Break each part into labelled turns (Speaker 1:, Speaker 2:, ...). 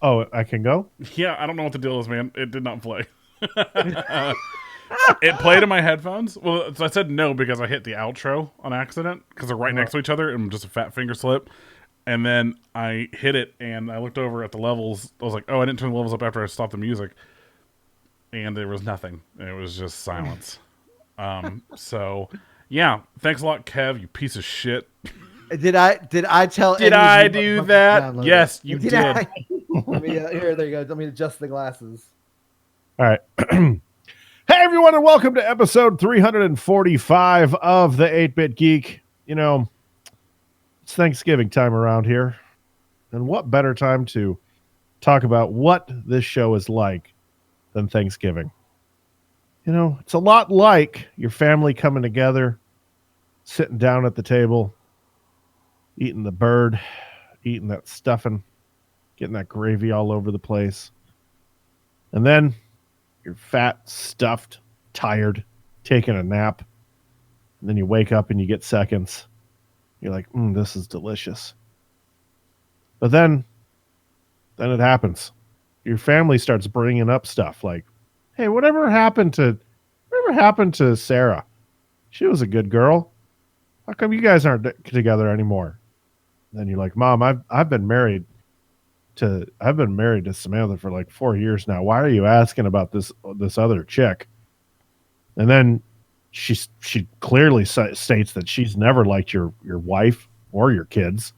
Speaker 1: Oh, I can go?
Speaker 2: Yeah, I don't know what the deal is, man. It did not play. It played in my headphones. Well, so I said no because I hit the outro on accident because they're right
Speaker 1: Uh,
Speaker 2: next to each other and just a fat finger slip. And then I hit it and I looked over at the levels. I was like, oh, I didn't turn the levels up after I stopped the music. And there was nothing. It was just silence. So, yeah. Thanks a lot, Kev, you piece of shit.
Speaker 3: Did I tell
Speaker 2: Did
Speaker 3: any of
Speaker 2: I
Speaker 3: you
Speaker 2: do
Speaker 3: motherfuckers to
Speaker 2: that?
Speaker 3: download it?
Speaker 2: Yes, you
Speaker 3: Did
Speaker 2: did.
Speaker 3: I? Let me here. There you go. Let me adjust the glasses.
Speaker 1: all right. Hey, everyone, and welcome to episode 345 of the 8-Bit Geek. You know, it's Thanksgiving time around here. And what better time to talk about what this show is like than Thanksgiving? You know, it's a lot like your family coming together, sitting down at the table, eating the bird, eating that stuffing, getting that gravy all over the place. And then you're fat, stuffed, tired, taking a nap. And then you wake up and you get seconds. You're like, this is delicious. But then it happens. Your family starts bringing up stuff like, hey, whatever happened to Sarah? She was a good girl. How come you guys aren't together anymore? And then you're like, Mom, I've been married to Samantha for like 4 years now. Why are you asking about this other chick? And then she clearly states that she's never liked your wife or your kids.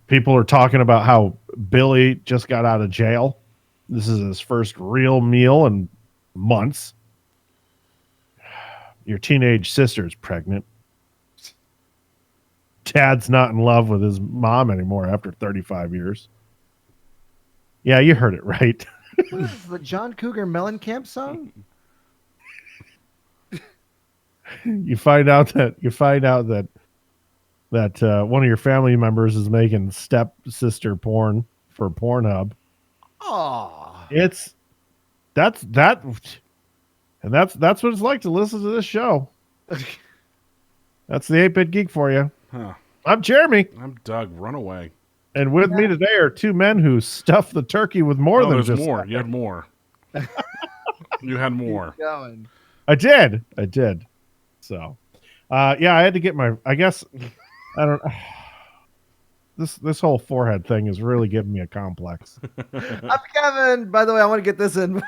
Speaker 1: People are talking about how Billy just got out of jail. This is his first real meal in months. Your teenage sister's pregnant. Dad's not in love with his mom anymore after 35 years. Yeah, you heard it right.
Speaker 3: What is this, the John Cougar Mellencamp song?
Speaker 1: you find out that one of your family members is making stepsister porn for Pornhub.
Speaker 3: Oh,
Speaker 1: It's that's that and that's what it's like to listen to this show. That's the 8-Bit Geek for you.
Speaker 2: Huh.
Speaker 1: I'm Jeremy,
Speaker 2: I'm Doug. Run away.
Speaker 1: and with me today are two men who stuff the turkey with more
Speaker 2: No,
Speaker 1: than
Speaker 2: there's
Speaker 1: just
Speaker 2: more. You had more. You had more.
Speaker 3: keep going.
Speaker 1: I did. So, yeah, I had to get my. I guess I don't. This whole forehead thing is really giving me a complex.
Speaker 3: I'm Kevin. By the way, I want to get this in.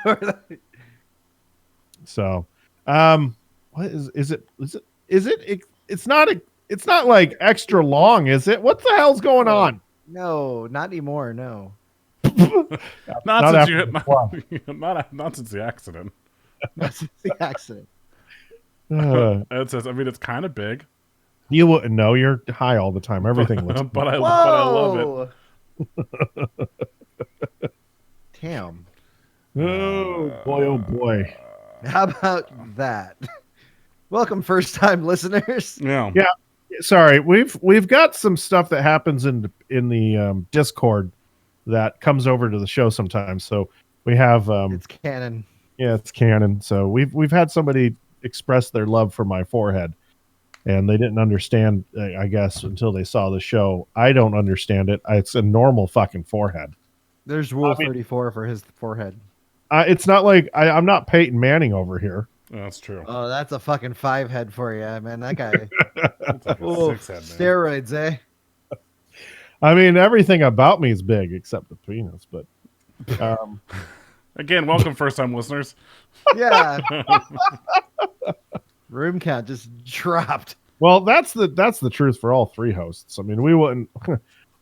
Speaker 1: So, what it's not it's not like extra long, is it? What the hell's going on?
Speaker 3: No, not anymore. No.
Speaker 2: Not
Speaker 1: Not
Speaker 2: since
Speaker 1: after
Speaker 2: you hit
Speaker 1: the plot.
Speaker 2: not since the accident.
Speaker 3: That's the accident.
Speaker 2: It says. I mean, it's kind of big,
Speaker 1: You wouldn't know. You're high all the time. Everything looks.
Speaker 2: but I love it.
Speaker 3: Whoa! Damn.
Speaker 1: Oh boy! Oh boy!
Speaker 3: How about that? Welcome, first-time listeners.
Speaker 2: Yeah.
Speaker 1: Yeah. Sorry, we've got some stuff that happens in the Discord that comes over to the show sometimes. So we have
Speaker 3: It's canon.
Speaker 1: yeah, it's canon. So we've had somebody express their love for my forehead, and they didn't understand, I guess, until they saw the show. I don't understand it. It's a normal fucking forehead.
Speaker 3: There's Rule
Speaker 1: I mean-
Speaker 3: 34 for his forehead.
Speaker 1: It's not like I'm not Peyton Manning over here.
Speaker 2: That's true.
Speaker 3: Oh, that's a fucking 5 head for you, man. That guy.
Speaker 2: That's like a
Speaker 3: Oh,
Speaker 2: 6 head, man.
Speaker 3: steroids, eh?
Speaker 1: I mean, everything about me is big except the penis. But
Speaker 2: Again, welcome, first time listeners.
Speaker 3: Yeah. Room count just dropped.
Speaker 1: well, that's the truth for all three hosts. I mean, we wouldn't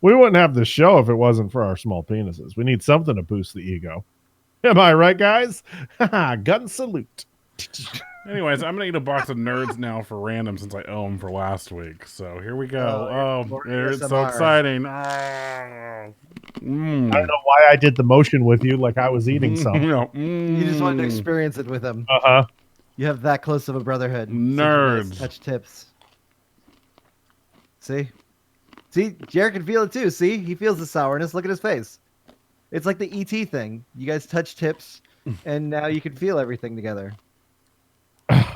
Speaker 1: we wouldn't have the show if it wasn't for our small penises. We need something to boost the ego. Am I right, guys? Gun salute.
Speaker 2: Anyways, I'm gonna eat a box of nerds now for random since I owe them for last week. So here we go.
Speaker 3: Oh,
Speaker 2: It's so
Speaker 3: ASMR.
Speaker 2: exciting.
Speaker 1: I don't know why I did the motion with you like I was eating something.
Speaker 3: You just wanted to experience it with him.
Speaker 1: Uh-huh.
Speaker 3: You have that close of a brotherhood. So you
Speaker 2: Nerds.
Speaker 3: guys touch tips. See? See? Jared can feel it too. See? He feels the sourness. Look at his face. It's like the ET thing. You guys touch tips, and now you can feel everything together.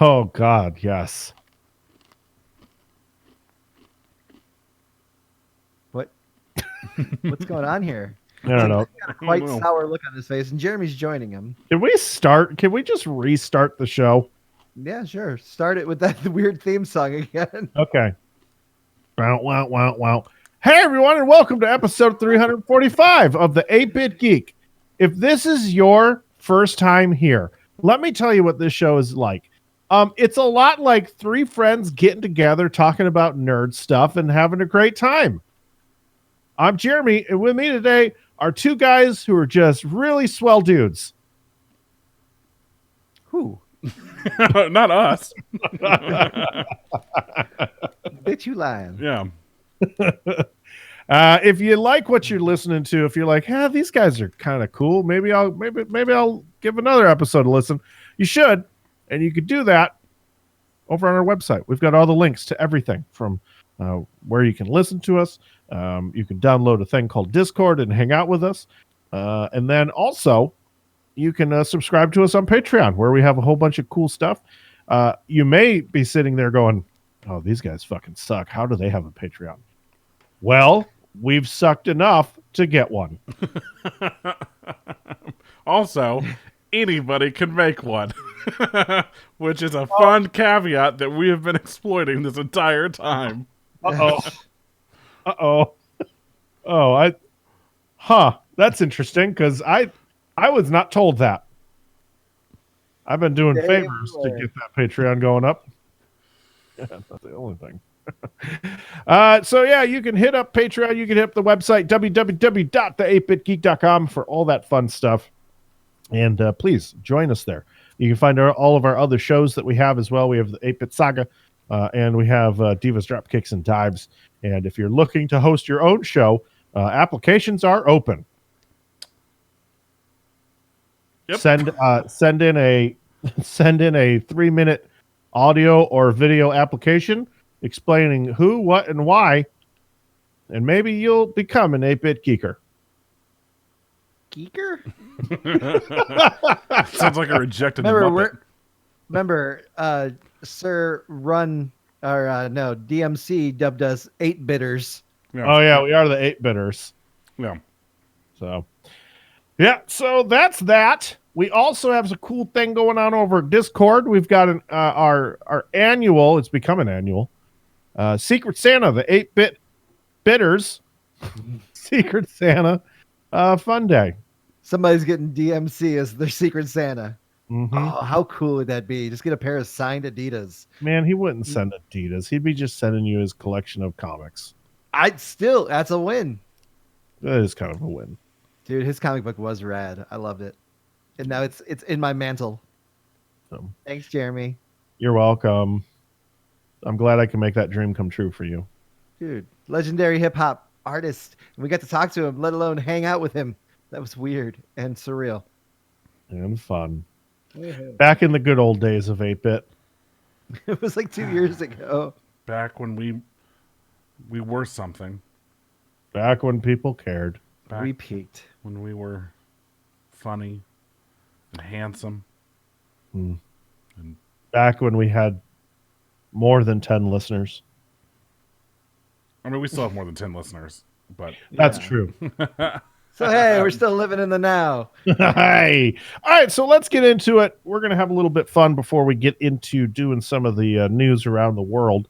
Speaker 1: Oh God, yes.
Speaker 3: What? What's going on here?
Speaker 1: I don't know.
Speaker 3: He's got a quite
Speaker 2: No.
Speaker 3: sour look on his face, and Jeremy's joining him.
Speaker 1: Can we start? Can we just restart the show?
Speaker 3: Yeah, sure. Start it with that weird theme song again.
Speaker 1: Okay. Wow, wow, wow, wow. Hey, everyone, and welcome to episode 345 of the 8-Bit Geek. If this is your first time here, let me tell you what this show is like. It's a lot like three friends getting together, talking about nerd stuff, and having a great time. I'm Jeremy, and with me today are two guys who are just really swell dudes.
Speaker 3: Who?
Speaker 2: Not us.
Speaker 3: Bitch, you lying.
Speaker 2: Yeah.
Speaker 1: If you like what you're listening to, if you're like, these guys are kind of cool, maybe I'll give another episode a listen. You should, and you could do that over on our website. We've got all the links to everything from where you can listen to us. You can download a thing called Discord and hang out with us, and then also you can subscribe to us on Patreon, where we have a whole bunch of cool stuff. You may be sitting there going, "Oh, these guys fucking suck. How do they have a Patreon?" Well, we've sucked enough to get one.
Speaker 2: Also, anybody can make one, which is a fun caveat that we have been exploiting this entire time.
Speaker 1: Uh-oh. Uh-oh. That's interesting, because I was not told that. I've been doing favors to get that Patreon going up. Yeah, that's not the only thing. So yeah, you can hit up Patreon. You can hit up the website, www.the8bitgeek.com, for all that fun stuff. And please join us there. You can find all of our other shows that we have as well. We have the 8-Bit Saga, and we have Divas Dropkicks and Dives. And if you're looking to host your own show, applications are open.
Speaker 2: Yep.
Speaker 1: Send in a 3-minute audio or video application explaining who, what, and why, and maybe you'll become an 8-bit geeker.
Speaker 3: Geeker?
Speaker 2: Sounds like a rejected Muppet.
Speaker 3: Remember, Sir Run, or no, DMC dubbed us 8-bitters.
Speaker 2: Yeah.
Speaker 1: Oh yeah, we are the 8-bitters.
Speaker 2: Yeah.
Speaker 1: So that's that. We also have some cool thing going on over at Discord. We've got our annual. It's become an annual. Secret Santa, the 8-bit bitters. Secret Santa fun day.
Speaker 3: Somebody's getting DMC as their Secret Santa.
Speaker 1: Mm-hmm.
Speaker 3: Oh, how cool would that be? Just get a pair of signed Adidas.
Speaker 1: Man, he wouldn't send Adidas. He'd be just sending you his collection of comics.
Speaker 3: That's a win.
Speaker 1: That is kind of a win.
Speaker 3: Dude, his comic book was rad. I loved it. And now it's in my mantle.
Speaker 1: So,
Speaker 3: Thanks, Jeremy.
Speaker 1: you're welcome. I'm glad I can make that dream come true for you.
Speaker 3: Dude, legendary hip hop artist. And we got to talk to him, let alone hang out with him. That was weird and surreal.
Speaker 1: And fun. Back in the good old days of 8-bit.
Speaker 3: It was like 2 years ago.
Speaker 2: Back when we were something.
Speaker 1: Back when people cared.
Speaker 2: Back
Speaker 3: We peaked.
Speaker 2: when we were funny and handsome.
Speaker 1: Back when we had more than 10 listeners.
Speaker 2: I mean, we still have more than 10 listeners, but
Speaker 1: That's
Speaker 3: Yeah.
Speaker 1: true.
Speaker 3: So, hey, we're still living in the now.
Speaker 1: Hey. All right, so let's get into it. We're going to have a little bit fun before we get into doing some of the news around the world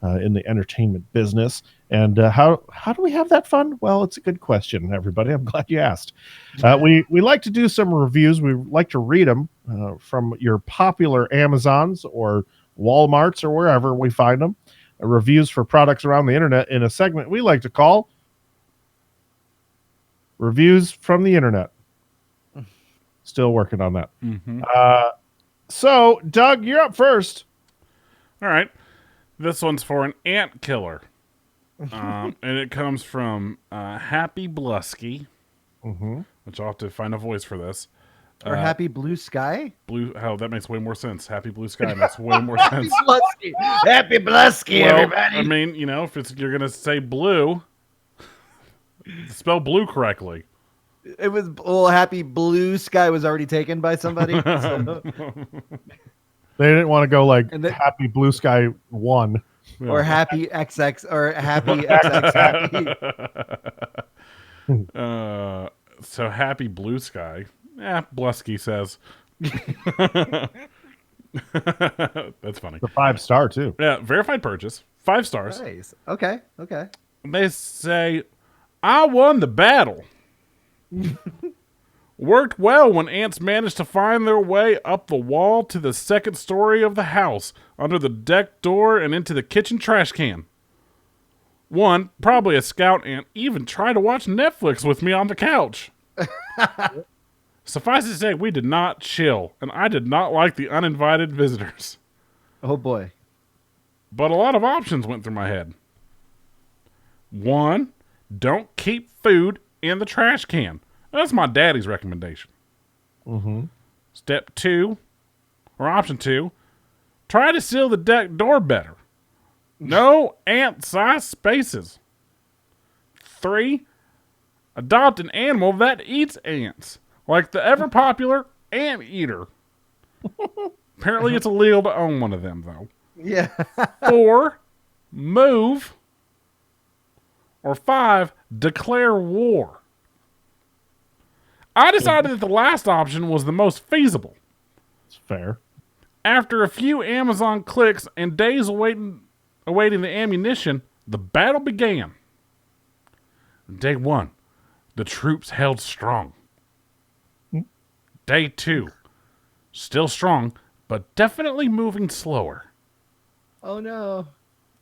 Speaker 1: in the entertainment business. And how do we have that fun? Well, it's a good question, everybody. I'm glad you asked. We like to do some reviews. We like to read them from your popular Amazons or Walmarts or wherever we find them. Reviews for products around the internet in a segment we like to call Reviews from the Internet. Still working on that.
Speaker 2: mhm.
Speaker 1: So, Doug, you're up first.
Speaker 2: All right. This one's for an ant killer. And it comes from Happy Blusky,
Speaker 1: Mm-hmm.
Speaker 2: which I'll have to find a voice for this.
Speaker 3: Or Happy Blue Sky.
Speaker 2: That makes way more sense. Happy Blue Sky makes way more sense.
Speaker 3: Blusky. Happy Blusky,
Speaker 2: Well,
Speaker 3: everybody.
Speaker 2: I mean, if you're going to say blue, spell blue correctly.
Speaker 3: It was Happy Blue Sky was already taken by somebody. So-
Speaker 1: They didn't want to go like
Speaker 3: And then-
Speaker 1: Happy Blue Sky 1.
Speaker 3: or Happy XX or Happy XX Happy.
Speaker 2: So happy blue sky. Blusky says. That's funny.
Speaker 1: The 5-star too.
Speaker 2: Yeah, verified purchase. 5 stars.
Speaker 3: Nice. Okay. Okay.
Speaker 2: They say, I won the battle. Worked well when ants managed to find their way up the wall to the second story of the house, under the deck door and into the kitchen trash can. One, probably a scout ant, even tried to watch Netflix with me on the couch. Suffice to say, we did not chill, and I did not like the uninvited visitors.
Speaker 3: Oh boy.
Speaker 2: But a lot of options went through my head. 1, don't keep food in the trash can. That's my daddy's recommendation.
Speaker 1: Mm-hmm.
Speaker 2: Step 2, or option 2, try to seal the deck door better. No ant-sized spaces. 3, adopt an animal that eats ants, like the ever-popular ant eater. Apparently it's illegal to own one of them, though.
Speaker 3: Yeah.
Speaker 2: 4, move. Or 5, declare war. I decided that the last option was the most feasible.
Speaker 1: It's fair.
Speaker 2: After a few Amazon clicks and days awaiting the ammunition, the battle began. Day 1, the troops held strong. Day 2, still strong, but definitely moving slower.
Speaker 3: Oh no.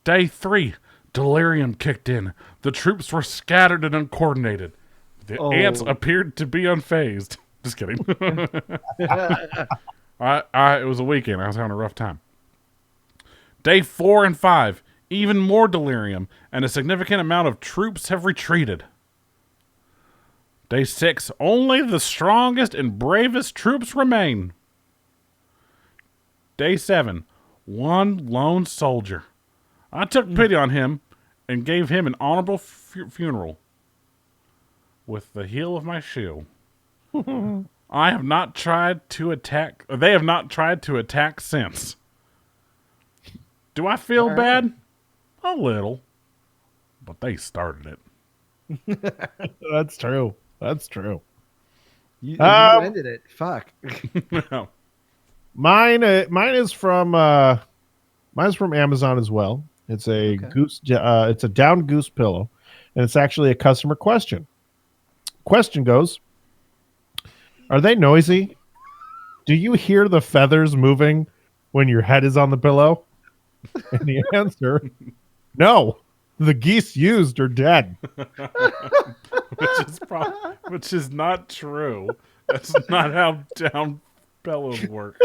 Speaker 2: Day 3, delirium kicked in. The troops were scattered and uncoordinated. The ants appeared to be unfazed. Just kidding. It was a weekend. I was having a rough time. Day 4 and 5, even more delirium, and a significant amount of troops have retreated. Day 6, only the strongest and bravest troops remain. Day 7, one lone soldier. I took pity on him and gave him an honorable funeral with the heel of my shoe. I have not tried to attack. They have not tried to attack since. Do I feel bad? A little. But they started it.
Speaker 1: That's true. That's true.
Speaker 3: You ended it. Fuck.
Speaker 2: No.
Speaker 1: Mine is from Amazon as well. It's a goose. It's a down goose pillow, and it's actually a customer question. Question goes: are they noisy? Do you hear the feathers moving when your head is on the pillow? And the answer: no. The geese used are dead.
Speaker 2: Which is not true. That's not how down pillows work.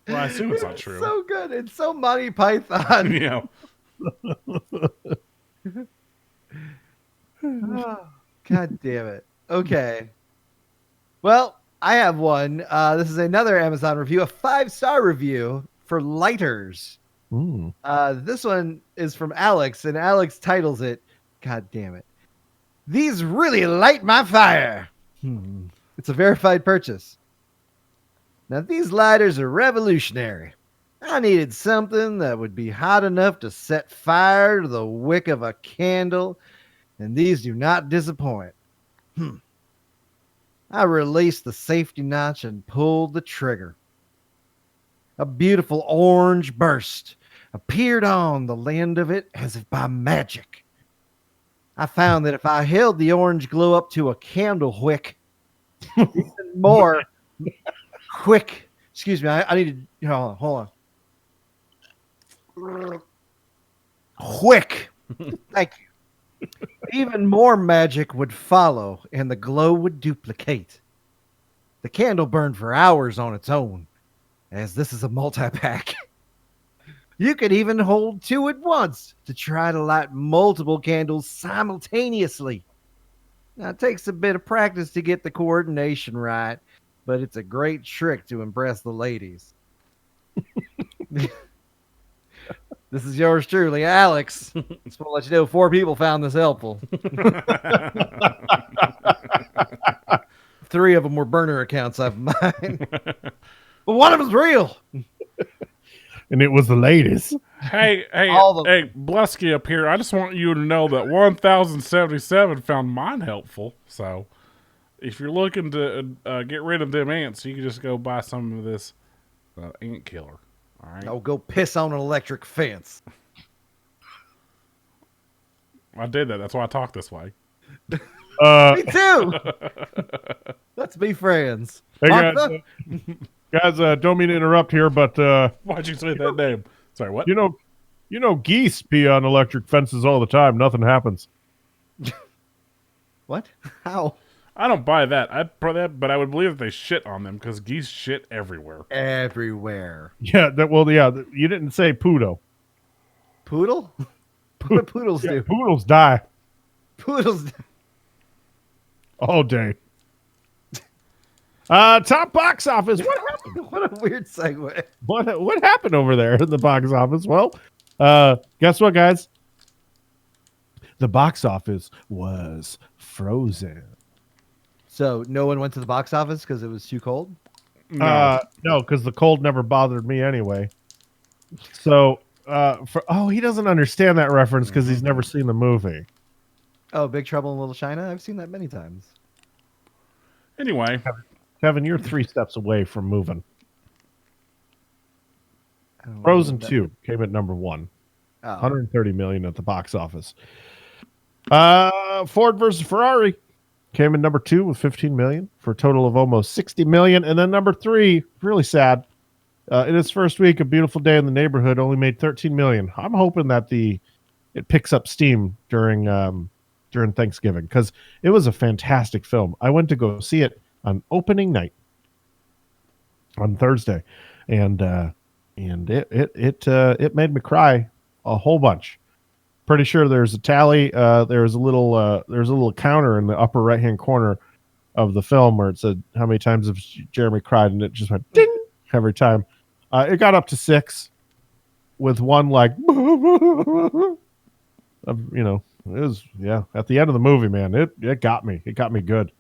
Speaker 2: Well, I assume it's not true.
Speaker 3: So good. It's so Monty Python.
Speaker 2: Yeah.
Speaker 3: Oh, God damn it. Okay. Well, I have one. This is another Amazon review, a 5-star review for lighters. This one is from Alex, and Alex titles it, God damn it, "These really light my fire." It's a verified purchase. Now, these lighters are revolutionary. I needed something that would be hot enough to set fire to the wick of a candle, and these do not disappoint. I released the safety notch and pulled the trigger. A beautiful orange burst appeared on the end of it as if by magic. I found that if I held the orange glow up to a candle wick, even more quick. Excuse me, I need to hold on. Quick. Thank you. Even more magic would follow, and the glow would duplicate. The candle burned for hours on its own, as this is a multi-pack. You could even hold 2 at once to try to light multiple candles simultaneously. Now, it takes a bit of practice to get the coordination right, but it's a great trick to impress the ladies. This is yours truly, Alex. Just want to let you know 4 people found this helpful. 3 of them were burner accounts of mine. But one of them's real.
Speaker 1: and it was the ladies.
Speaker 2: Hey,
Speaker 3: All of
Speaker 2: hey, Blusky up here. I just want you to know that 1077 found mine helpful. So, if you're looking to get rid of them ants, you can just go buy some of this ant killer. All right.
Speaker 3: Oh, go piss on an electric fence.
Speaker 2: I did that. That's why I talk this way.
Speaker 3: Me too. Let's be friends.
Speaker 1: Hey
Speaker 3: Martha?
Speaker 1: guys, don't mean to interrupt here, but
Speaker 2: Why'd you say that name? Sorry, what?
Speaker 1: you know, geese pee on electric fences all the time. Nothing happens.
Speaker 3: What? How?
Speaker 2: I don't buy that. But I would believe that they shit on them because geese shit everywhere.
Speaker 3: Everywhere.
Speaker 1: Yeah, you didn't say poodle.
Speaker 3: Poodle? What poodles
Speaker 1: Yeah,
Speaker 3: do?
Speaker 1: poodles die
Speaker 3: Poodles.
Speaker 1: all day. Top box office. What happened?
Speaker 3: What a weird segue.
Speaker 1: What happened over there in the box office? Well, guess what, guys? The box office was Frozen.
Speaker 3: So no one went to the box office because it was too cold?
Speaker 2: No.
Speaker 1: No, because the cold never bothered me anyway. So, he doesn't understand that reference because he's never seen the movie.
Speaker 3: Oh, Big Trouble in Little China? I've seen that many times.
Speaker 2: Anyway,
Speaker 1: Kevin, you're 3 steps away from moving.
Speaker 3: I don't know
Speaker 1: Frozen
Speaker 3: what
Speaker 1: 2 came at number 1.
Speaker 3: that- Oh.
Speaker 1: 130 million at the box office. Ford versus Ferrari came in number 2 with 15 million for a total of almost 60 million. And then number 3, really sad. In its first week, A Beautiful Day in the Neighborhood only made 13 million. I'm hoping that it picks up steam during Thanksgiving because it was a fantastic film. I went to go see it on opening night on Thursday, and it made me cry a whole bunch. Pretty sure there's a tally. There's a little counter in the upper right hand corner of the film where it said how many times have Jeremy cried, and it just went ding every time. It got up to 6, with one like, it was at the end of the movie, man. It got me. It got me good.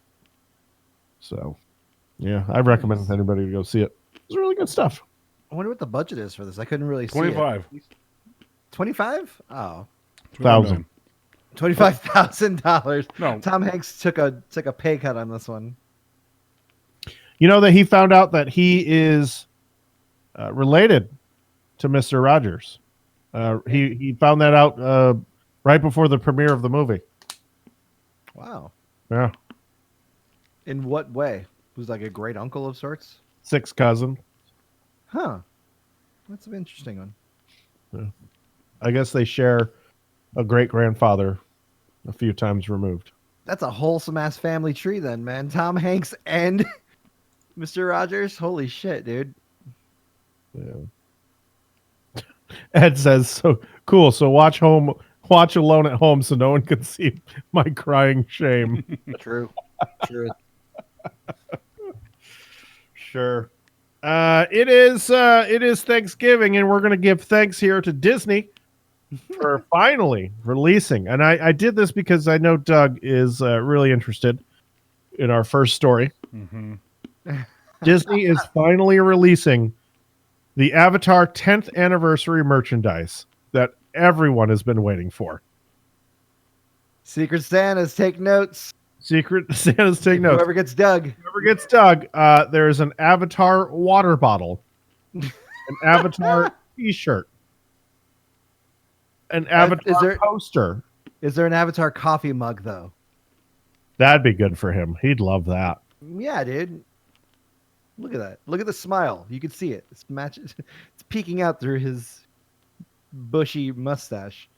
Speaker 1: So, yeah, I recommend anybody to go see it. It's really good stuff.
Speaker 3: I wonder what the budget is for this. I couldn't really see
Speaker 2: 25.
Speaker 3: it. 25? Oh.
Speaker 1: $1,000.
Speaker 3: $25,000.
Speaker 2: No.
Speaker 3: Tom Hanks took a pay cut on this one.
Speaker 1: You know that he found out that he is related to Mr. Rogers. He found that out right before the premiere of the movie.
Speaker 3: Wow.
Speaker 1: Yeah,
Speaker 3: In what way? Who's like a great uncle of sorts?
Speaker 1: 6th cousin.
Speaker 3: Huh. That's an interesting one.
Speaker 1: I guess they share a great grandfather a few times removed.
Speaker 3: That's a wholesome ass family tree then, man. Tom Hanks and Mr. Rogers. Holy shit, dude.
Speaker 1: Yeah. Ed says, "So cool. So watch alone at home, so no one can see my crying shame."
Speaker 3: True. True.
Speaker 1: Sure. It is Thanksgiving, and we're going to give thanks here to Disney for finally releasing. And I did this because I know Doug is really interested in our first story.
Speaker 2: Mm-hmm.
Speaker 1: Disney is finally releasing the Avatar 10th anniversary merchandise that everyone has been waiting for.
Speaker 3: Secret Santas, take notes.
Speaker 1: Secret Santa's take notes.
Speaker 3: Whoever gets Doug.
Speaker 1: Whoever gets Doug, there's an Avatar water bottle, an Avatar t-shirt, an Avatar poster.
Speaker 3: Is there an Avatar coffee mug though?
Speaker 1: That'd be good for him. He'd love that.
Speaker 3: Yeah, dude. Look at that. Look at the smile. You can see it. It's It's peeking out through his bushy mustache.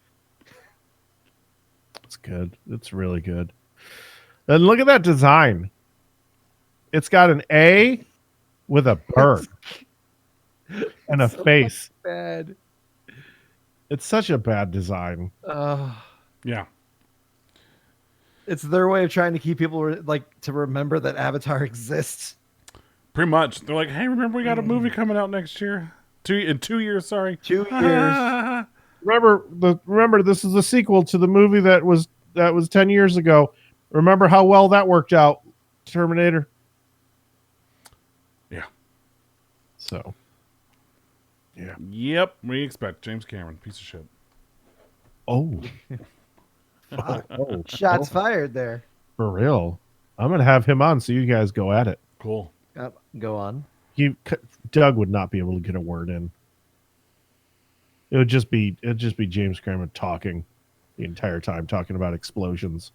Speaker 1: It's good. It's really good. And look at that design. It's got an A with a bird and a face.
Speaker 3: Bad.
Speaker 1: It's such a bad design.
Speaker 2: Yeah.
Speaker 3: It's their way of trying to keep people to remember that Avatar exists.
Speaker 2: Pretty much. They're like, hey, remember we got a movie coming out next year? In 2 years, sorry.
Speaker 3: 2 years.
Speaker 1: Remember, this is a sequel to the movie that was 10 years ago. Remember how well that worked out, Terminator?
Speaker 2: Yeah.
Speaker 1: So, Yeah.
Speaker 2: Yep, we expect James Cameron, piece of shit.
Speaker 1: Oh.
Speaker 3: Fuck.
Speaker 1: Oh.
Speaker 3: Shots
Speaker 1: Oh,
Speaker 3: fired there.
Speaker 1: for real. I'm gonna have him on so you guys go at it.
Speaker 2: Cool.
Speaker 3: Go on.
Speaker 1: Doug would not be able to get a word in. It'd just be James Cameron talking the entire time, talking about explosions.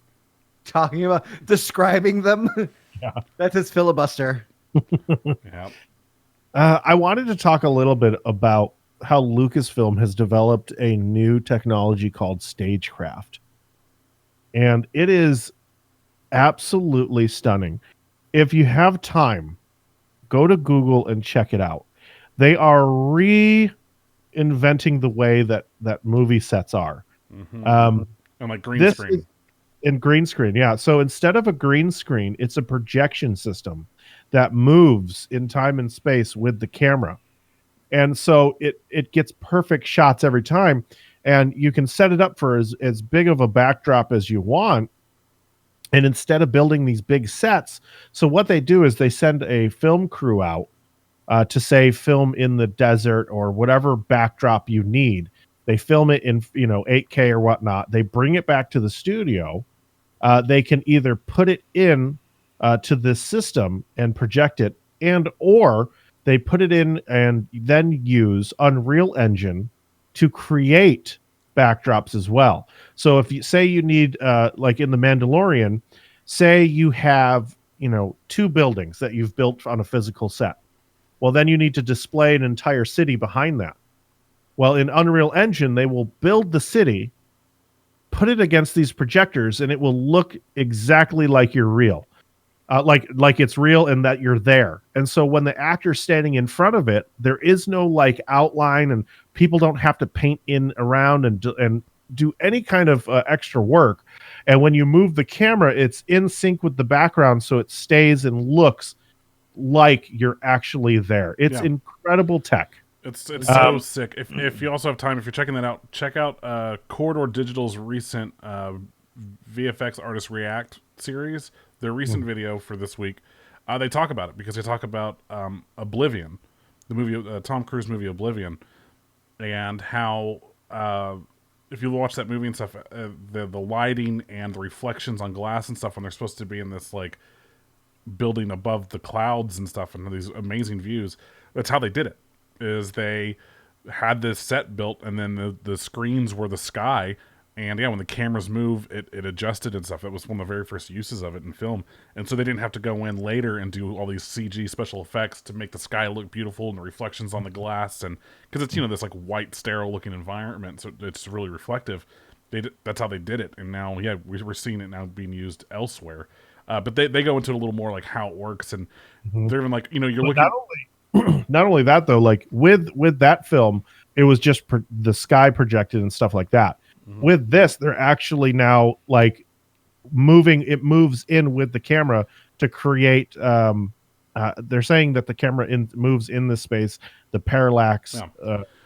Speaker 3: Talking about describing them.
Speaker 1: Yeah.
Speaker 3: That's his filibuster.
Speaker 2: Yeah.
Speaker 1: I wanted to talk a little bit about how Lucasfilm has developed a new technology called stagecraft. And it is absolutely stunning. If you have time, go to Google and check it out. They are reinventing the way that movie sets are.
Speaker 2: Mm-hmm.
Speaker 1: Um,
Speaker 2: And like green
Speaker 1: this
Speaker 2: screen.
Speaker 1: is in green screen, yeah. So instead of a green screen, it's a projection system that moves in time and space with the camera. And so it gets perfect shots every time. And you can set it up for as big of a backdrop as you want. And instead of building these big sets, so what they do is they send a film crew out to say film in the desert or whatever backdrop you need. They film it in 8K or whatnot. They bring it back to the studio. They can either put it in to this system and project it, and or they put it in and then use Unreal Engine to create backdrops as well. So if you say you need, like in The Mandalorian, say you have, two buildings that you've built on a physical set. Well, then you need to display an entire city behind that. Well, in Unreal Engine, they will build the city, put it against these projectors, and it will look exactly like you're real. Like it's real and that you're there. And so when the actor's standing in front of it, there is no like outline, and people don't have to paint in around and do any kind of extra work. And when you move the camera, it's in sync with the background, so it stays and looks like you're actually there. It's incredible tech.
Speaker 2: It's so sick. If you also have time, if you're checking that out, check out Corridor Digital's recent VFX Artist React series. Their recent video for this week. They talk about it because they talk about Oblivion, the movie, Tom Cruise movie Oblivion, and how if you watch that movie and stuff, the lighting and the reflections on glass and stuff when they're supposed to be in this like building above the clouds and stuff and these amazing views. That's how they did it. Is they had this set built and then the screens were the sky, and when the cameras move it adjusted and stuff. That was one of the very first uses of it in film, and so they didn't have to go in later and do all these CG special effects to make the sky look beautiful and the reflections on the glass, and because it's this like white sterile looking environment, so it's really reflective. That's how they did it, and now we're seeing it now being used elsewhere. But they go into it a little more like how it works, and they're even like you're looking.
Speaker 1: Not only that though, like with that film, it was just the sky projected and stuff like that. With this, they're actually now like it moves in with the camera to create. They're saying that the camera moves in this space, the parallax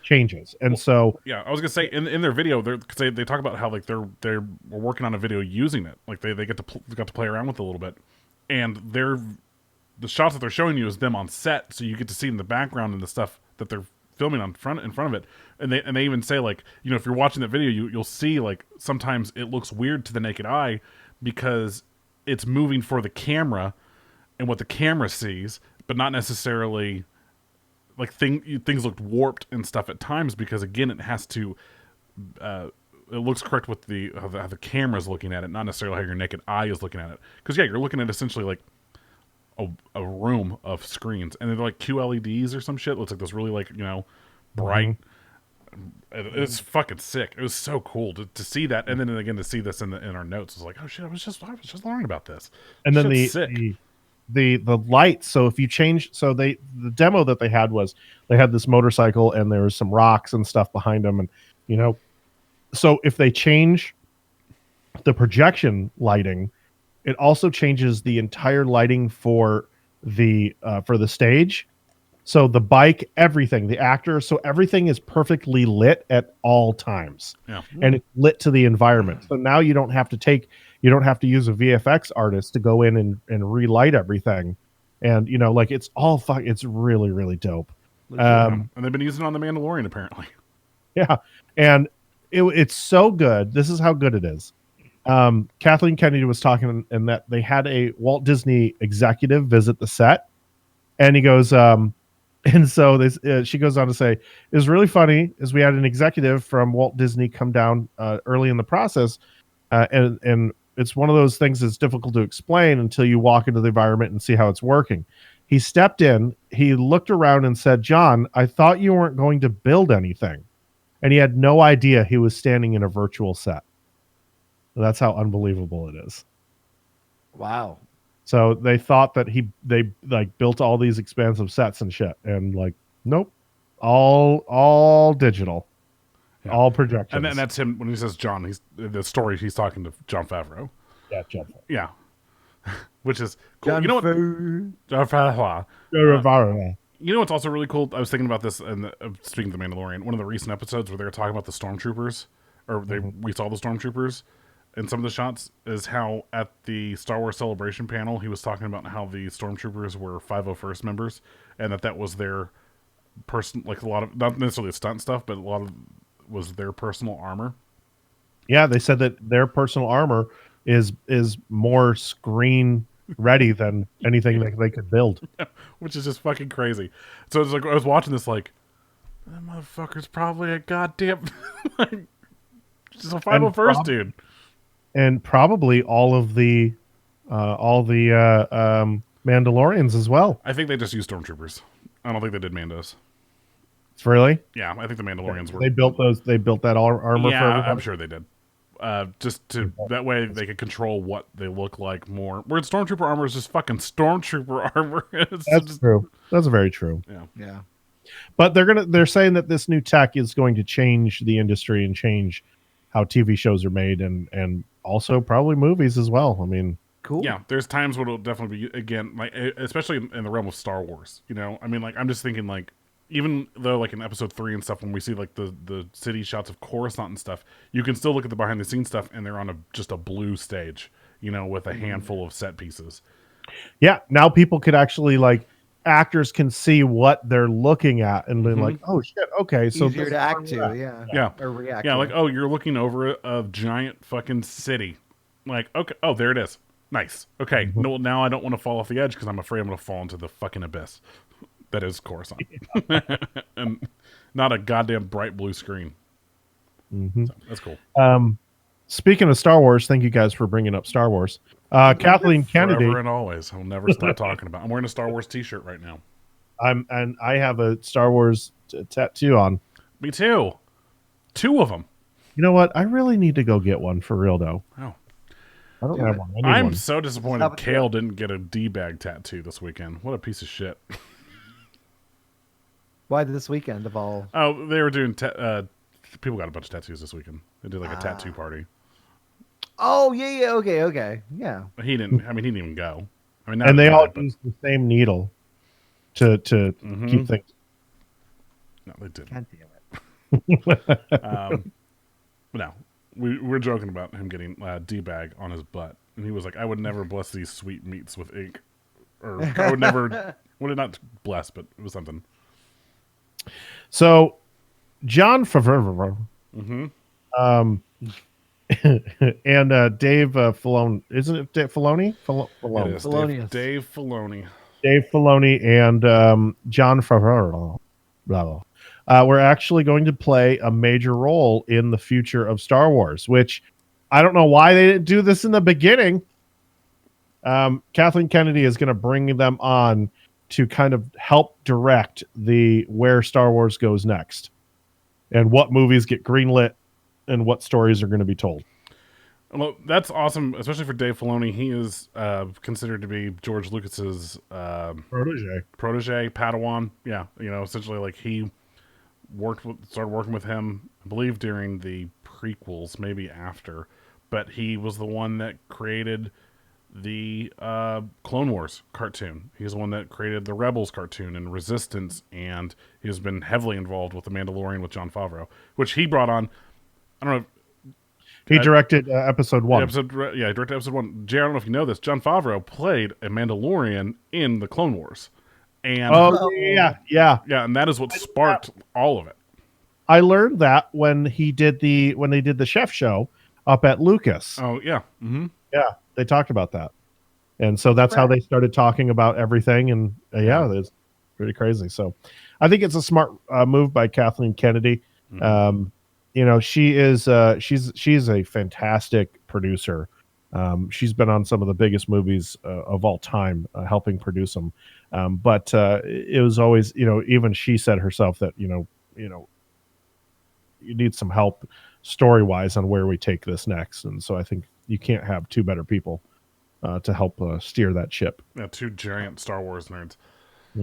Speaker 1: changes, and so
Speaker 2: I was gonna say in their video, they talk about how like they're working on a video using it, like they got to play around with it a little bit, and the shots that they're showing you is them on set, so you get to see in the background and the stuff that they're filming in front of it, and they even say like if you're watching that video, you'll see like sometimes it looks weird to the naked eye because it's moving for the camera and what the camera sees, but not necessarily like things look warped and stuff at times because again it has to it looks correct with how the camera's looking at it, not necessarily how your naked eye is looking at it, because you're looking at essentially like a room of screens, and they're like QLEDs or some shit. It looks like this really like bright. It's fucking sick. It was so cool to see that, and then again to see this in our notes. It was like, oh shit, I was just learning about this.
Speaker 1: And then the lights. So if you change, the demo that they had was they had this motorcycle and there was some rocks and stuff behind them, and so if they change the projection lighting, it also changes the entire lighting for the stage. So the bike, everything, the actor, so everything is perfectly lit at all times.
Speaker 2: Yeah.
Speaker 1: And it's lit to the environment. So now you don't have to use a VFX artist to go in and relight everything. And it's all it's really, really dope.
Speaker 2: And they've been using it on the Mandalorian apparently.
Speaker 1: Yeah, and it's so good. This is how good it is. Kathleen Kennedy was talking, and that they had a Walt Disney executive visit the set, and he goes, and so this she goes on to say, it was really funny as we had an executive from Walt Disney come down early in the process, and it's one of those things that's difficult to explain until you walk into the environment and see how it's working. He stepped in, he looked around and said, "John, I thought you weren't going to build anything." And he had no idea he was standing in a virtual set. That's how unbelievable it is.
Speaker 3: Wow.
Speaker 1: So they thought that they like built all these expansive sets and shit, and like, nope, all digital, all projections.
Speaker 2: And that's him when he says John. He's the story. He's talking to Jon Favreau.
Speaker 1: Yeah, John.
Speaker 2: Yeah, which is cool.
Speaker 3: John
Speaker 2: You know what? Jon Favreau. You know what's also really cool? I was thinking about this, and speaking of the Mandalorian, one of the recent episodes where they were talking about the stormtroopers, or we saw the stormtroopers in some of the shots, is how at the Star Wars Celebration panel, he was talking about how the stormtroopers were 501st members, and that was their person, like a lot of, not necessarily stunt stuff, but a lot of was their personal armor.
Speaker 1: Yeah, they said that their personal armor is more screen ready than anything that they could build.
Speaker 2: Which is just fucking crazy. So it's like I was watching this like, that motherfucker's probably a goddamn like, just a 501st dude.
Speaker 1: And probably all the Mandalorians as well.
Speaker 2: I think they just used stormtroopers. I don't think they did Mandos.
Speaker 1: Really?
Speaker 2: Yeah, I think the Mandalorians were.
Speaker 1: They built those. They built that armor.
Speaker 2: Yeah,
Speaker 1: for everybody?
Speaker 2: I'm sure they did. Just to that way they could control what they look like more. Where stormtrooper armor is just fucking stormtrooper armor.
Speaker 1: That's true. That's very true.
Speaker 3: Yeah.
Speaker 1: But they're saying that this new tech is going to change the industry and change how TV shows are made and also probably movies as well. I mean,
Speaker 3: Cool.
Speaker 2: Yeah, there's times where it'll definitely be again, like especially in the realm of Star Wars. You know, I mean, like I'm just thinking like. Even though, like in episode 3 and stuff, when we see like the city shots of Coruscant and stuff, you can still look at the behind the scenes stuff, and they're on just a blue stage, you know, with a handful of set pieces.
Speaker 1: Yeah, now people could actually like actors can see what they're looking at and be like, oh shit, okay, so
Speaker 3: easier to act to,
Speaker 2: yeah,
Speaker 3: or react.
Speaker 2: Yeah,
Speaker 3: to.
Speaker 2: like oh, you're looking over a giant fucking city, like okay, oh there it is, nice, okay. No, now I don't want to fall off the edge because I'm afraid I'm going to fall into the fucking abyss. That is Coruscant. And not a goddamn bright blue screen. So, that's cool.
Speaker 1: Speaking of Star Wars, thank you guys for bringing up Star Wars. Kathleen Kennedy.
Speaker 2: Forever and always. I'll never stop talking about it. I'm wearing a Star Wars t-shirt right now.
Speaker 1: And I have a Star Wars tattoo on.
Speaker 2: Me too. 2 of them.
Speaker 1: You know what? I really need to go get one for real, though.
Speaker 2: Oh.
Speaker 1: I don't have one. I need
Speaker 2: I'm
Speaker 1: one.
Speaker 2: so disappointed Kale didn't get a D-bag tattoo this weekend. What a piece of shit.
Speaker 3: Why this weekend of all?
Speaker 2: Oh, they were doing... people got a bunch of tattoos this weekend. They did like a tattoo party.
Speaker 3: Oh, yeah, okay. Yeah.
Speaker 2: He didn't... I mean, he didn't even go. I mean,
Speaker 1: and they all used the same needle to keep things...
Speaker 2: No, they didn't.
Speaker 3: God damn it.
Speaker 2: No. We're joking about him getting D-bag on his butt. And he was like, I would never bless these sweet meats with ink. Or I would never... Well, not bless, but it was something.
Speaker 1: So, Jon Favreau, and Dave Filoni, isn't it Filoni?
Speaker 2: It is.
Speaker 3: Filoni.
Speaker 2: Dave Filoni.
Speaker 1: Dave Filoni and Jon Favreau, we're actually going to play a major role in the future of Star Wars, which I don't know why they didn't do this in the beginning. Kathleen Kennedy is going to bring them on to kind of help direct where Star Wars goes next and what movies get greenlit and what stories are going to be told.
Speaker 2: Well, that's awesome, especially for Dave Filoni. He is considered to be George Lucas's protege, Padawan. Yeah, you know, essentially like he started working with him, I believe, during the prequels, maybe after, but he was the one that created the Clone Wars cartoon. He's the one that created the Rebels cartoon and Resistance, and he's been heavily involved with The Mandalorian with Jon Favreau, which he brought on. I don't know.
Speaker 1: He directed episode 1.
Speaker 2: He directed episode 1. Jay, I don't know if you know this. Jon Favreau played a Mandalorian in the Clone Wars, And
Speaker 1: yeah.
Speaker 2: and that is what sparked all of it.
Speaker 1: I learned that when they did the chef show up at Lucas.
Speaker 2: Oh yeah. Mm-hmm.
Speaker 1: Yeah, they talked about that. And so that's how they started talking about everything. And it's pretty crazy. So I think it's a smart move by Kathleen Kennedy.
Speaker 2: Mm-hmm.
Speaker 1: She's a fantastic producer. She's been on some of the biggest movies of all time, helping produce them. But it was always, even she said herself that, you need some help story wise on where we take this next. And so I think you can't have two better people to help steer that ship.
Speaker 2: Yeah, two giant Star Wars nerds.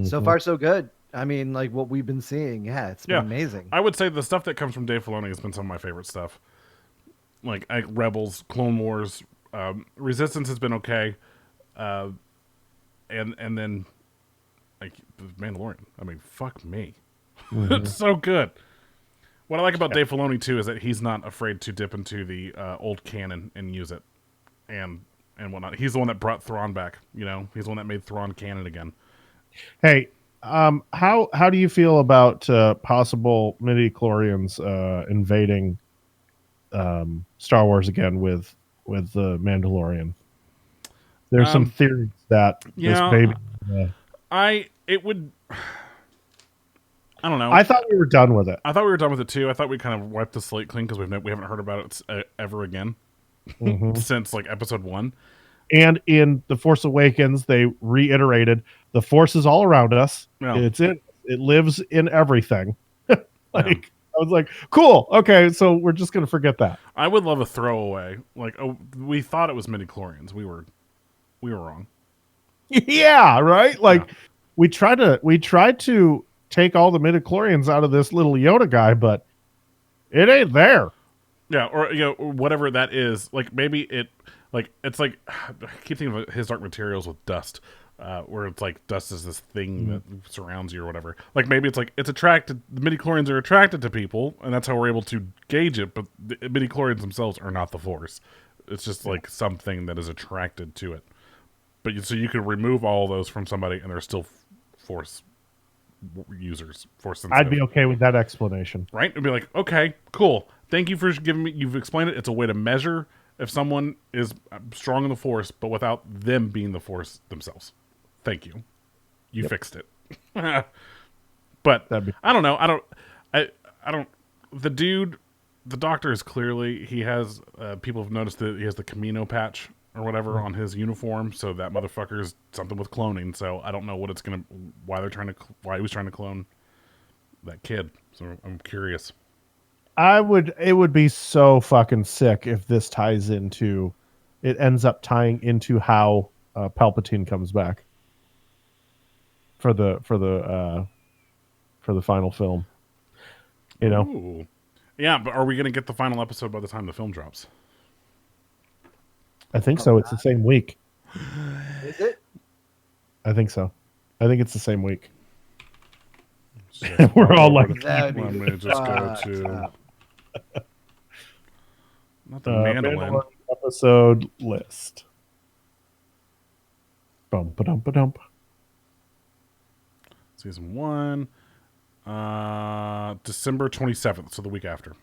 Speaker 3: So far, so good. I mean, like what we've been seeing, it's been amazing.
Speaker 2: I would say the stuff that comes from Dave Filoni has been some of my favorite stuff. Like Rebels, Clone Wars, Resistance has been okay, and then like Mandalorian. I mean, fuck me, it's so good. What I like about Dave Filoni too is that he's not afraid to dip into the old canon and use it, and whatnot. He's the one that brought Thrawn back. He's the one that made Thrawn canon again.
Speaker 1: Hey, how do you feel about possible midi-chlorians invading Star Wars again with the Mandalorian? There's some theories that this baby.
Speaker 2: It would. I don't know.
Speaker 1: I thought we were done with it.
Speaker 2: I thought we were done with it too. I thought we kind of wiped the slate clean because we haven't heard about it ever again since like episode 1.
Speaker 1: And in The Force Awakens, they reiterated the Force is all around us.
Speaker 2: Yeah.
Speaker 1: It lives in everything. I was like, cool. Okay, so we're just gonna forget that.
Speaker 2: I would love a throwaway. Like, we thought it was midi-chlorians. We were wrong.
Speaker 1: Yeah, right. Like we tried to take all the midi-chlorians out of this little Yoda guy, but it ain't there.
Speaker 2: Yeah, or whatever that is. Like maybe it's like I keep thinking of His Dark Materials with dust, where it's like dust is this thing that surrounds you or whatever. Like maybe it's like it's attracted. The midi-chlorians are attracted to people, and that's how we're able to gauge it. But the midi-chlorians themselves are not the Force. It's just like something that is attracted to it. But so you could remove all of those from somebody, and they're still Force users, Force sensitive.
Speaker 1: I'd be okay with that explanation.
Speaker 2: Right? It'd be like, okay, cool. Thank you for giving me. You've explained it. It's a way to measure if someone is strong in the Force, but without them being the Force themselves. Thank you. You fixed it. But I don't know. I don't. The Doctor is clearly, he has. People have noticed that he has the Camino patch or whatever on his uniform, so that motherfucker is something with cloning. So I don't know why he was trying to clone that kid. So I'm curious.
Speaker 1: It would be so fucking sick if this ends up tying into how Palpatine comes back for the final film.
Speaker 2: Ooh. Yeah, but are we going to get the final episode by the time the film drops?
Speaker 1: I think so. It's the same week.
Speaker 3: Is it?
Speaker 1: I think so. I think it's the same week. We're all like,
Speaker 2: let me just go to not the mandolin
Speaker 1: episode list. Bum ba dum ba dum.
Speaker 2: Season 1, December 27th, so the week after.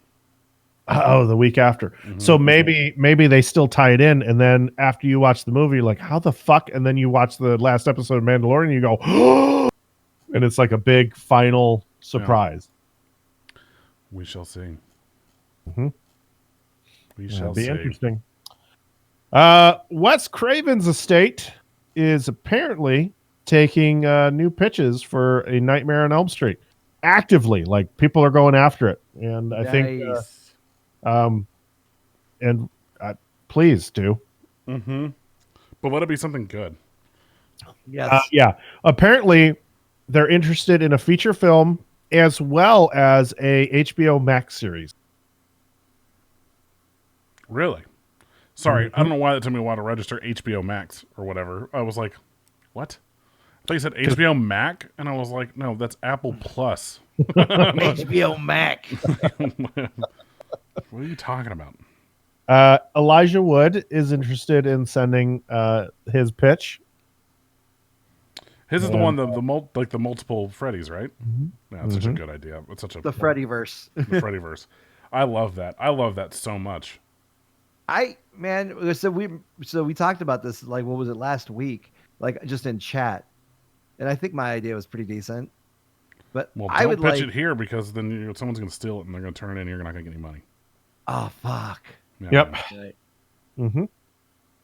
Speaker 1: Oh, the week after. Mm-hmm. So maybe they still tie it in, and then after you watch the movie, you're like, how the fuck? And then you watch the last episode of Mandalorian, and you go, oh! And it's like a big final surprise.
Speaker 2: Yeah. We shall see.
Speaker 1: Mm-hmm.
Speaker 2: We shall see.
Speaker 1: Interesting. Wes Craven's estate is apparently taking new pitches for a Nightmare on Elm Street actively. Like people are going after it, and I think, please do.
Speaker 2: Mm-hmm. But let it be something good.
Speaker 3: Yes.
Speaker 1: Yeah. Apparently, they're interested in a feature film as well as a HBO Max series.
Speaker 2: Really? Sorry, I don't know why that took me a while to register HBO Max or whatever. I was like, what? I thought you said HBO Mac, and I was like, no, that's Apple Plus.
Speaker 3: HBO Mac.
Speaker 2: What are you talking about?
Speaker 1: Elijah Wood is interested in sending his pitch.
Speaker 2: His is the
Speaker 1: And,
Speaker 2: one the multiple Freddy's, right? Yeah, it's such a good idea. It's such a
Speaker 3: The Freddyverse.
Speaker 2: the Freddyverse. I love that. I love that so much.
Speaker 3: So we talked about this, like, what was it, last week? Like, just in chat. And I think my idea was pretty decent. But
Speaker 2: Well,
Speaker 3: I
Speaker 2: don't
Speaker 3: would
Speaker 2: pitch
Speaker 3: like
Speaker 2: it here because then someone's going to steal it and they're going to turn it in and you're not going to get any money.
Speaker 3: Oh fuck.
Speaker 2: Yeah,
Speaker 1: Yep.
Speaker 2: man.
Speaker 1: Mm-hmm.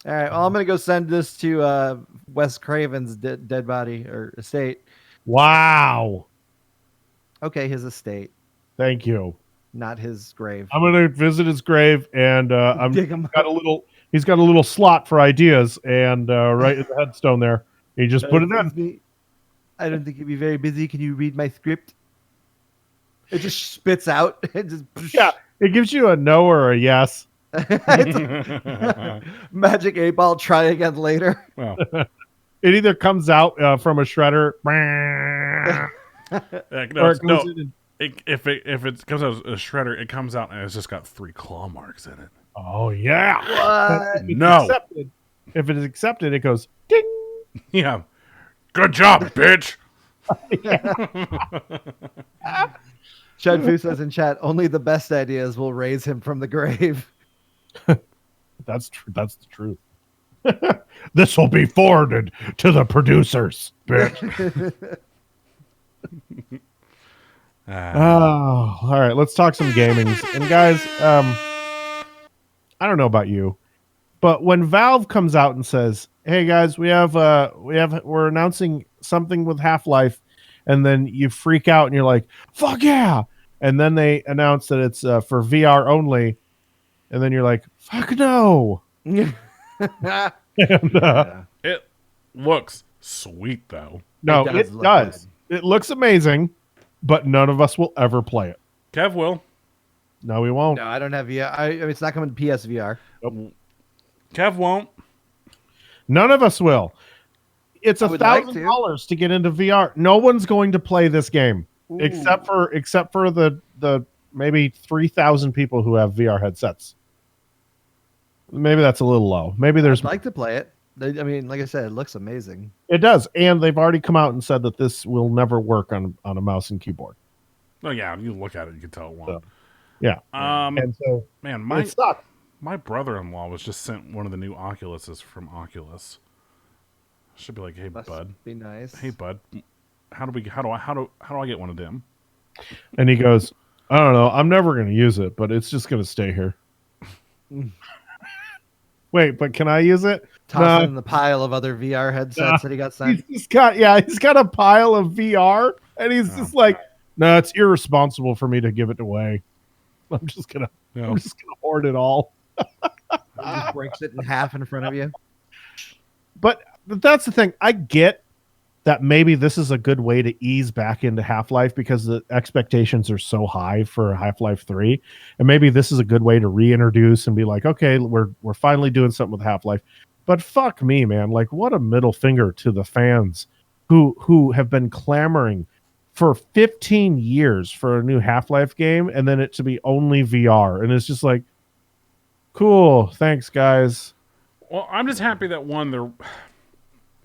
Speaker 3: All right, well, I'm gonna go send this to Wes Craven's dead body or estate.
Speaker 1: Wow.
Speaker 3: Okay, his estate,
Speaker 1: Thank you.
Speaker 3: not his grave.
Speaker 1: I'm gonna visit his grave, and I'm
Speaker 3: Dig him
Speaker 1: got a little. He's got a little slot for ideas, and right in the headstone there, he just put it in.
Speaker 3: Excuse me. I don't think you'd be very busy. Can you read my script? It just spits out. It just
Speaker 1: Yeah, it gives you a no or a yes.
Speaker 3: Magic 8-Ball. Try again later.
Speaker 2: Well,
Speaker 1: It either comes out from a shredder,
Speaker 2: no,
Speaker 1: or it goes in and,
Speaker 2: if it comes out as a shredder, it comes out and it's just got 3 claw marks in it.
Speaker 1: oh yeah.
Speaker 3: What?
Speaker 1: If it's
Speaker 2: No.
Speaker 1: accepted, if it is accepted, it goes ding.
Speaker 2: Yeah. Good job, bitch.
Speaker 3: Chud Fu says in chat, only the best ideas will raise him from the grave.
Speaker 1: That's true. That's the truth. This will be forwarded to the producers, bitch. Oh, all right. Let's talk some gamings. And guys, I don't know about you, but when Valve comes out and says, "Hey guys, we're announcing something with Half-Life," and then you freak out and you're like, "Fuck yeah!" And then they announce that it's for VR only, and then you're like, "Fuck no!" And,
Speaker 2: It looks sweet though.
Speaker 1: no,
Speaker 3: It
Speaker 1: it
Speaker 3: does look
Speaker 1: does. It looks amazing, but none of us will ever play it.
Speaker 2: Kev will.
Speaker 1: No, we won't.
Speaker 3: No, I don't have VR. I mean, it's not coming to PSVR.
Speaker 2: Kev won't.
Speaker 1: None of us will. It's
Speaker 3: I would like to.
Speaker 1: $1,000 to get into VR. No one's going to play this game
Speaker 3: Ooh.
Speaker 1: except for the maybe 3,000 people who have VR headsets. Maybe that's a little low. Maybe there's
Speaker 3: I'd like to play it. I mean, like I said, it looks amazing.
Speaker 1: it does, and they've already come out and said that this will never work on a mouse and keyboard.
Speaker 2: Oh yeah, you look at it, you can tell it won't.
Speaker 1: Yeah,
Speaker 2: And
Speaker 1: so
Speaker 2: man,
Speaker 1: it sucks.
Speaker 2: my brother-in-law was just sent one of the new Oculuses from Oculus. Should be like, hey
Speaker 3: Must
Speaker 2: bud,
Speaker 3: be nice.
Speaker 2: hey bud, how do I get one of them?
Speaker 1: And he goes, I don't know. I'm never going to use it, but it's just going to stay here. Wait, but can I use it?
Speaker 3: Toss it in the pile of other VR headsets that he got sent.
Speaker 1: He's got a pile of VR, and he's just like, no, it's irresponsible for me to give it away. I'm just gonna hoard it all.
Speaker 3: He just breaks it in half in front of you.
Speaker 1: But that's the thing. I get that maybe this is a good way to ease back into Half-Life because the expectations are so high for Half-Life 3. And maybe this is a good way to reintroduce and be like, okay, we're finally doing something with Half-Life. But fuck me, man. Like, what a middle finger to the fans who have been clamoring for 15 years for a new Half-Life game and then it to be only VR. And it's just like, cool, thanks, guys.
Speaker 2: Well, I'm just happy that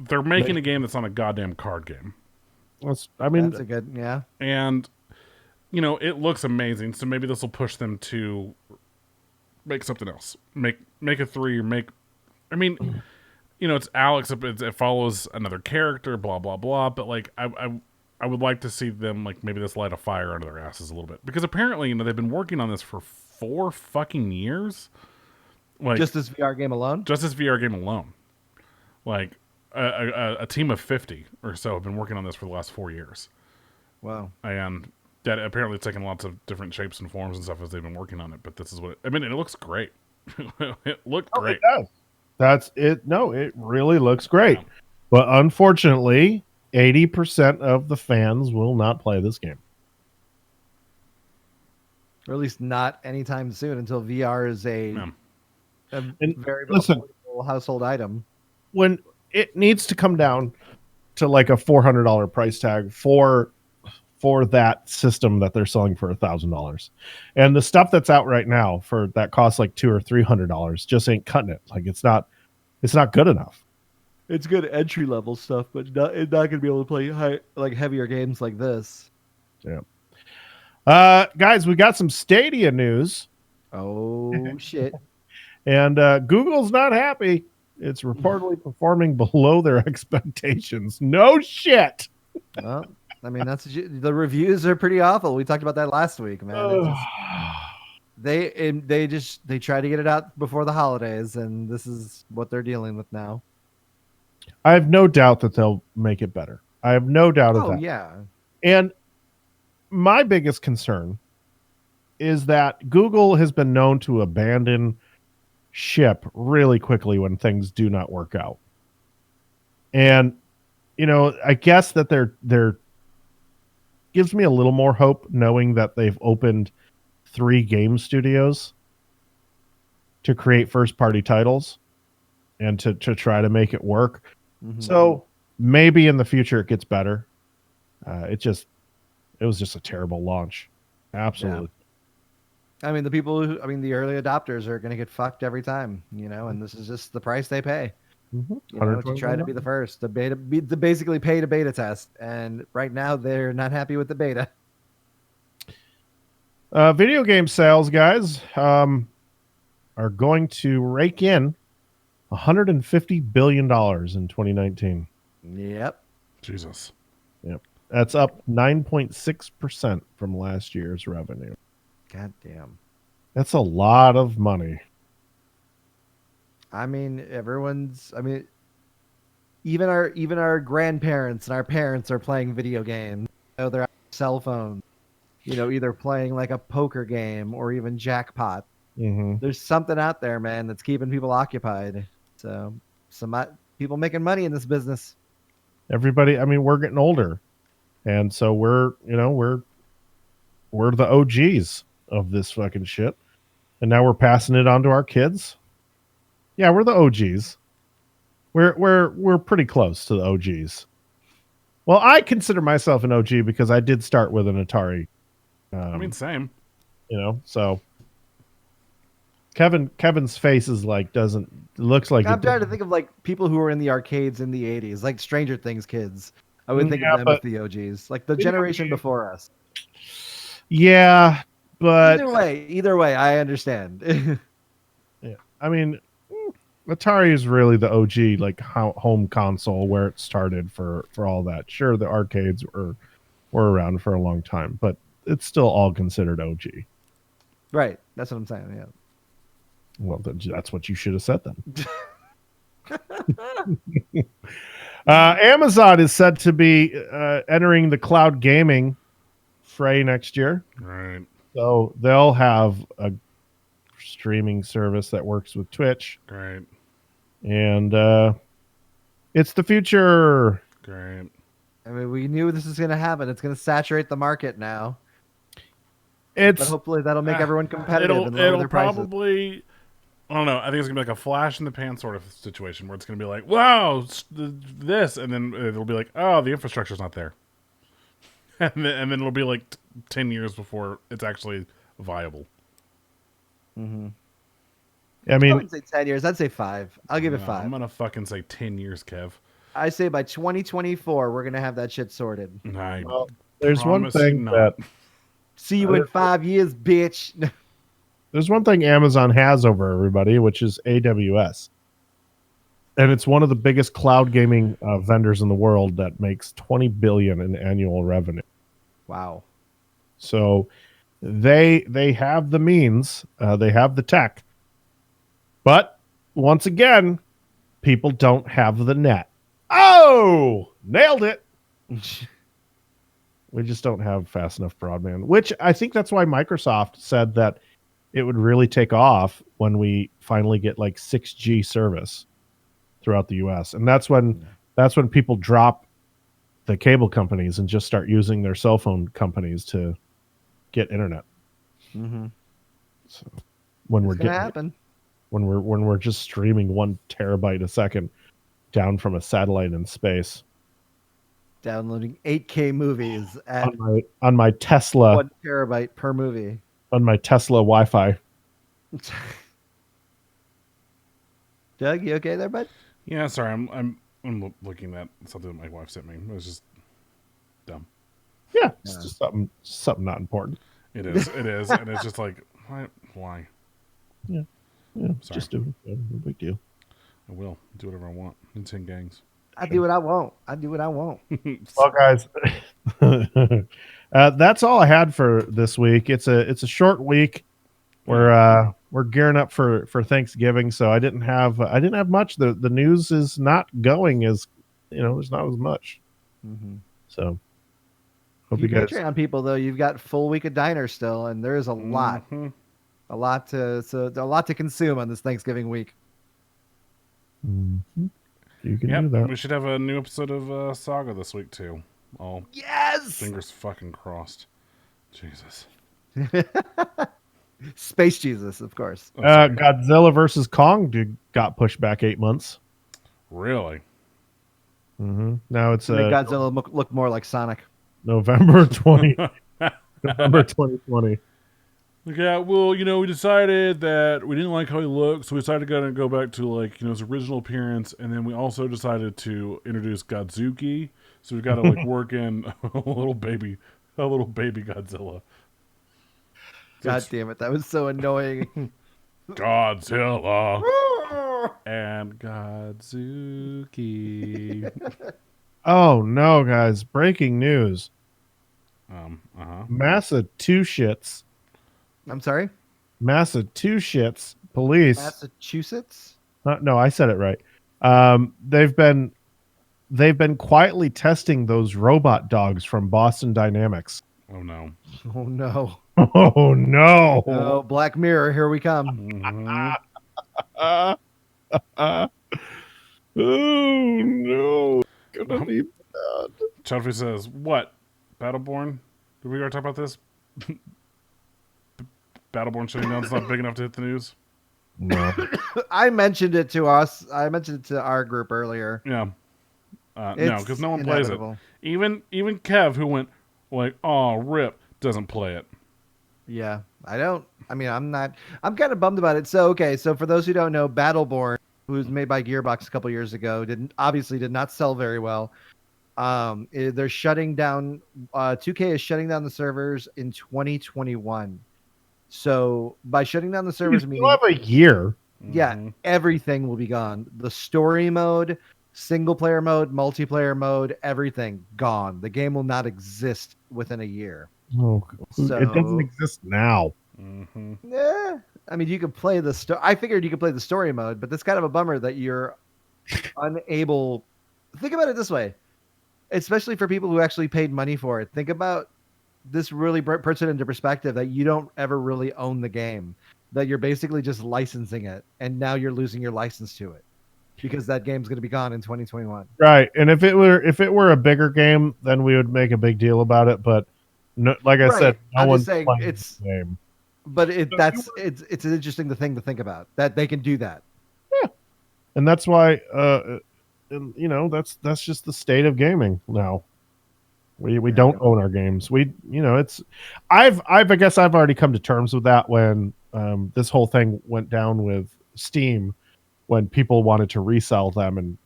Speaker 2: they're making a game that's not a goddamn card game.
Speaker 1: That's
Speaker 3: a good, yeah.
Speaker 2: And it looks amazing, so maybe this will push them to make something else. Make a 3 or it's Alex, it follows another character, blah blah blah, but like I would like to see them like maybe this light a fire under their asses a little bit. Because apparently, they've been working on this for 4 fucking years. Like
Speaker 3: Just this VR game alone?
Speaker 2: Just this VR game alone. Like a team of 50 or so have been working on this for the last 4 years.
Speaker 3: Wow.
Speaker 2: And that apparently it's taken lots of different shapes and forms and stuff as they've been working on it. But this is what it looks great. It looked great.
Speaker 1: It does. That's it. No, it really looks great. Yeah. But unfortunately, 80% of the fans will not play this game.
Speaker 3: Or at least not anytime soon until VR is a very affordable household item.
Speaker 1: When it needs to come down to like a $400 price tag for that system that they're selling for $1,000, and the stuff that's out right now for that costs like $200 or $300 just ain't cutting it. Like it's not good enough.
Speaker 3: It's good entry level stuff, but it's not gonna be able to play heavier games like this.
Speaker 1: Yeah. Guys, we got some Stadia news,
Speaker 3: Oh shit!
Speaker 1: and Google's not happy. It's reportedly performing below their expectations. No shit.
Speaker 3: Well, I mean the reviews are pretty awful. We talked about that last week, man. It's just, they try to get it out before the holidays, and this is what they're dealing with now.
Speaker 1: I have no doubt that they'll make it better. I have no doubt of
Speaker 3: Oh
Speaker 1: that.
Speaker 3: yeah,
Speaker 1: And my biggest concern is that Google has been known to abandon ship really quickly when things do not work out. And I guess that they're gives me a little more hope knowing that they've opened 3 game studios to create first party titles and to try to make it work.
Speaker 3: mm-hmm.
Speaker 1: So maybe in the future it gets better. It was just a terrible launch. Absolutely.
Speaker 3: Yeah. I mean, the early adopters are going to get fucked every time, and this is just the price they pay. To try to be the first, to basically pay to beta test, and right now they're not happy with the beta.
Speaker 1: Video game sales, guys, are going to rake in $150 billion in 2019.
Speaker 3: Yep.
Speaker 2: Jesus.
Speaker 1: Yep. That's up 9.6% from last year's revenue.
Speaker 3: God damn.
Speaker 1: That's a lot of money.
Speaker 3: I mean, even our grandparents and our parents are playing video games. They're on cell phones, either playing like a poker game or even jackpot.
Speaker 1: Mm-hmm.
Speaker 3: There's something out there, man, that's keeping people occupied. So some people making money in this business.
Speaker 1: Everybody, I mean, we're getting older, and so we're the OGs of this fucking shit, and now we're passing it on to our kids. Yeah, we're the OGs. We're pretty close to the OGs. Well, I consider myself an OG because I did start with an Atari.
Speaker 2: I mean, same.
Speaker 1: So Kevin's face is like looks like
Speaker 3: I'm trying to think of like people who were in the arcades in the 80s, like Stranger Things kids. I would think of them as the OGs, like the generation before us.
Speaker 1: Yeah, but
Speaker 3: either way, I understand.
Speaker 1: Yeah, I mean, Atari is really the OG, like home console where it started for all that. Sure, the arcades were around for a long time, but it's still all considered OG.
Speaker 3: Right, that's what I'm saying. Yeah.
Speaker 1: Well, that's what you should have said then. Amazon is said to be entering the cloud gaming fray next year.
Speaker 2: Right.
Speaker 1: So they'll have a streaming service that works with Twitch.
Speaker 2: Great.
Speaker 1: And it's the future.
Speaker 2: Great.
Speaker 3: I mean, we knew this was going to happen. It's going to saturate the market now.
Speaker 1: But
Speaker 3: hopefully that'll make everyone competitive and lower
Speaker 2: it'll
Speaker 3: their prices.
Speaker 2: Probably, I don't know. I think it's going to be like a flash in the pan sort of situation where it's going to be like, wow, this. And then it'll be like, oh, the infrastructure's not there. And then it'll be like 10 years before it's actually viable.
Speaker 3: Mm-hmm.
Speaker 1: I mean,
Speaker 3: I wouldn't say 10 years. I'd say 5. I'll give it 5.
Speaker 2: I'm going to fucking say 10 years, Kev.
Speaker 3: I say by 2024, we're going to have that shit sorted.
Speaker 1: Well, there's one thing that...
Speaker 3: See you in 5 years, bitch.
Speaker 1: There's one thing Amazon has over everybody, which is AWS. And it's one of the biggest cloud gaming vendors in the world that makes $20 billion in annual revenue.
Speaker 3: Wow.
Speaker 1: So they have the means, they have the tech. But once again, people don't have the net. Oh, nailed it. We just don't have fast enough broadband, which I think that's why Microsoft said that it would really take off when we finally get like 6G service throughout the US. And that's when people drop the cable companies and just start using their cell phone companies to get internet.
Speaker 3: Mm-hmm.
Speaker 1: So when we're just streaming 1 terabyte a second down from a satellite in space,
Speaker 3: downloading 8K movies at
Speaker 1: on my Tesla
Speaker 3: 1 terabyte per movie
Speaker 1: on my Tesla Wi-Fi.
Speaker 3: Doug, you okay there, bud?
Speaker 2: Yeah, sorry. I'm I'm looking at something that my wife sent me. It was just dumb.
Speaker 1: Yeah, it's just something not important.
Speaker 2: It is, and it's just like, why?
Speaker 1: Yeah,
Speaker 2: Sorry.
Speaker 1: just do it. No big deal.
Speaker 2: I will do whatever I want. In 10 gangs.
Speaker 3: I do what I want.
Speaker 1: Well, guys, that's all I had for this week. It's a short week. We're gearing up for Thanksgiving, so I didn't have much. The news is not going as there's not as much.
Speaker 3: Mm-hmm.
Speaker 1: So hope you
Speaker 3: You
Speaker 1: guys.
Speaker 3: Patreon people though, you've got full week of diner still, and there is a lot to consume on this Thanksgiving week.
Speaker 1: Mm-hmm. You can do that.
Speaker 2: We should have a new episode of Saga this week too. All
Speaker 3: Yes,
Speaker 2: fingers fucking crossed. Jesus.
Speaker 3: Space Jesus, of course.
Speaker 1: Godzilla versus Kong got pushed back 8 months.
Speaker 2: Really?
Speaker 1: Mm-hmm. Now it's
Speaker 3: Make Godzilla look more like Sonic.
Speaker 1: November 2020.
Speaker 2: Yeah, well, we decided that we didn't like how he looked, so we decided to go back to his original appearance, and then we also decided to introduce Godzuki. So we've got to work in a little baby Godzilla.
Speaker 3: God damn it, that was so annoying.
Speaker 2: Godzilla and Godzuki.
Speaker 1: Oh no, guys! Breaking news. Massachusetts.
Speaker 3: I'm sorry?
Speaker 1: Massachusetts police.
Speaker 3: Massachusetts?
Speaker 1: No, I said it right. They've been quietly testing those robot dogs from Boston Dynamics.
Speaker 2: Oh no.
Speaker 3: Oh no.
Speaker 1: Oh no.
Speaker 3: Oh, Black Mirror, here we come.
Speaker 2: Mm-hmm.
Speaker 1: Oh no. It's gonna be bad.
Speaker 2: Chudley says, what? Battleborn? Did we already talk about this? Battleborn shutting down is not big enough to hit the news?
Speaker 1: No.
Speaker 3: I mentioned it to us. I mentioned it to our group earlier.
Speaker 2: Yeah. No, because no one plays it.
Speaker 3: inevitable.
Speaker 2: Even Kev, who went oh, rip, doesn't play it.
Speaker 3: Yeah, I don't. I mean, I'm kind of bummed about it. So, okay. So for those who don't know, Battleborn, who was made by Gearbox a couple years ago, did not sell very well. They're shutting down, 2K is shutting down the servers in 2021. So by shutting down the servers,
Speaker 1: You have a year.
Speaker 3: yeah, everything will be gone. The story mode, single player mode, multiplayer mode, everything gone. The game will not exist within a year.
Speaker 1: Oh,
Speaker 3: So-
Speaker 1: it doesn't exist now.
Speaker 2: Mm-hmm.
Speaker 3: Yeah, I mean, you could play the story. I figured you could play the story mode, but that's kind of a bummer that you're unable. Think about it this way, especially for people who actually paid money for it. Think about this really puts it into perspective that you don't ever really own the game, that you're basically just licensing it, and now you're losing your license to it because that game's going to be gone in 2021.
Speaker 1: Right. And if it were a bigger game, then we would make a big deal about it. But no, like I said, no
Speaker 3: I'm
Speaker 1: one's
Speaker 3: just saying
Speaker 1: playing
Speaker 3: it's
Speaker 1: the game.
Speaker 3: But it's an interesting thing to think about that they can do that.
Speaker 1: Yeah, and that's why that's just the state of gaming now. We don't own our games. I guess I've already come to terms with that when this whole thing went down with Steam, when people wanted to resell them, and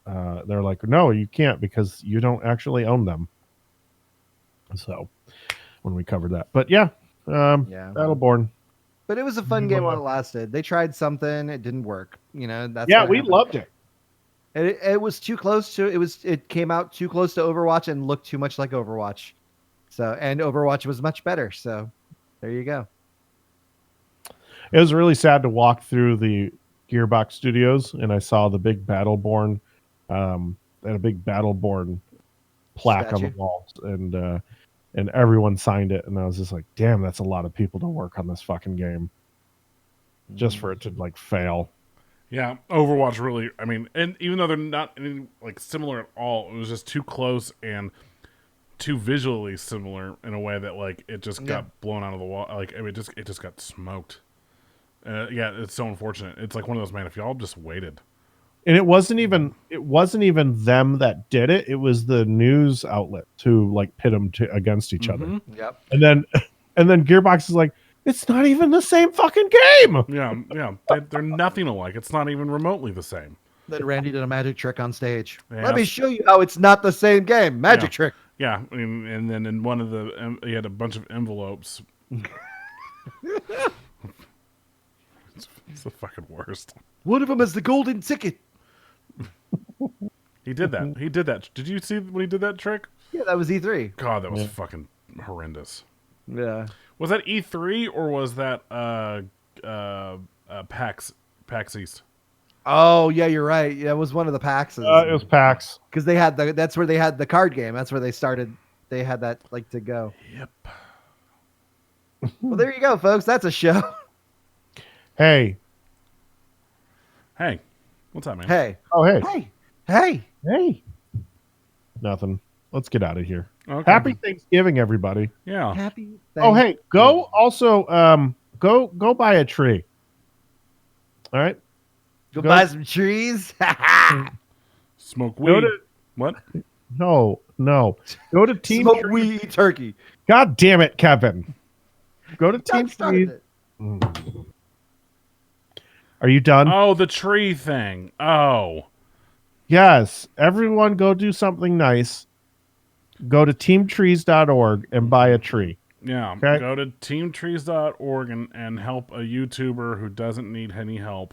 Speaker 1: they're like, no, you can't because you don't actually own them. So when we covered that, but Battleborn.
Speaker 3: But it was a fun game while it lasted. They tried something, it didn't work. That's
Speaker 1: we loved it.
Speaker 3: It was too close to it came out too close to Overwatch and looked too much like Overwatch. So, and Overwatch was much better. So there you go.
Speaker 1: It was really sad to walk through the Gearbox Studios and I saw the big Battleborn, and a big Battleborn plaque on the walls, and everyone signed it, and I was just like, damn, that's a lot of people to work on this fucking game, just for it to fail.
Speaker 2: Yeah, Overwatch really. I mean, and even though they're not any, similar at all, it was just too close and too visually similar in a way that it just got blown out of the wall. It just got smoked. It's so unfortunate. It's one of those, man. If y'all just waited.
Speaker 1: And it wasn't even them that did it. It was the news outlet who pit them against each other.
Speaker 3: Yep.
Speaker 1: And then Gearbox is like, it's not even the same fucking game.
Speaker 2: Yeah. They're nothing alike. It's not even remotely the same.
Speaker 3: Then Randy did a magic trick on stage.
Speaker 2: Yeah.
Speaker 3: Let me show you how it's not the same game. Magic trick.
Speaker 2: Yeah, and then in one of the he had a bunch of envelopes. It's the fucking worst.
Speaker 3: One of them is the golden ticket.
Speaker 2: He did that. He did that. Did you see when he did that trick?
Speaker 3: Yeah, that was E3.
Speaker 2: God, that was fucking horrendous.
Speaker 3: Yeah.
Speaker 2: Was that E3 or was that PAX East?
Speaker 3: Oh yeah, you're right. Yeah, it was one of the PAXs.
Speaker 1: It was PAX.
Speaker 3: Because they had that's where they had the card game. That's where they started. They had that like to go.
Speaker 2: Yep.
Speaker 3: Well, there you go, folks. That's a show.
Speaker 1: Hey.
Speaker 2: Hey, what's up, man?
Speaker 3: Hey.
Speaker 1: Oh, hey.
Speaker 3: Hey. Hey.
Speaker 1: Hey. Nothing. Let's get out of here.
Speaker 2: Okay.
Speaker 1: Happy Thanksgiving, everybody.
Speaker 2: Yeah.
Speaker 3: Happy.
Speaker 1: Oh, hey, go also go buy a tree. All right?
Speaker 3: Go buy some trees.
Speaker 2: Smoke
Speaker 1: Go
Speaker 2: weed.
Speaker 1: to-
Speaker 2: What?
Speaker 1: No. Go to Team
Speaker 3: Smoke
Speaker 1: Tree.
Speaker 3: weed, eat turkey.
Speaker 1: God damn it, Kevin. Go to Team
Speaker 3: Don't start
Speaker 1: Tree.
Speaker 3: it.
Speaker 1: Are you done?
Speaker 2: Oh, the tree thing. Oh.
Speaker 1: Yes. Everyone go do something nice. Go to teamtrees.org and buy a tree.
Speaker 2: Yeah.
Speaker 1: Okay.
Speaker 2: Go to teamtrees.org and help a YouTuber who doesn't need any help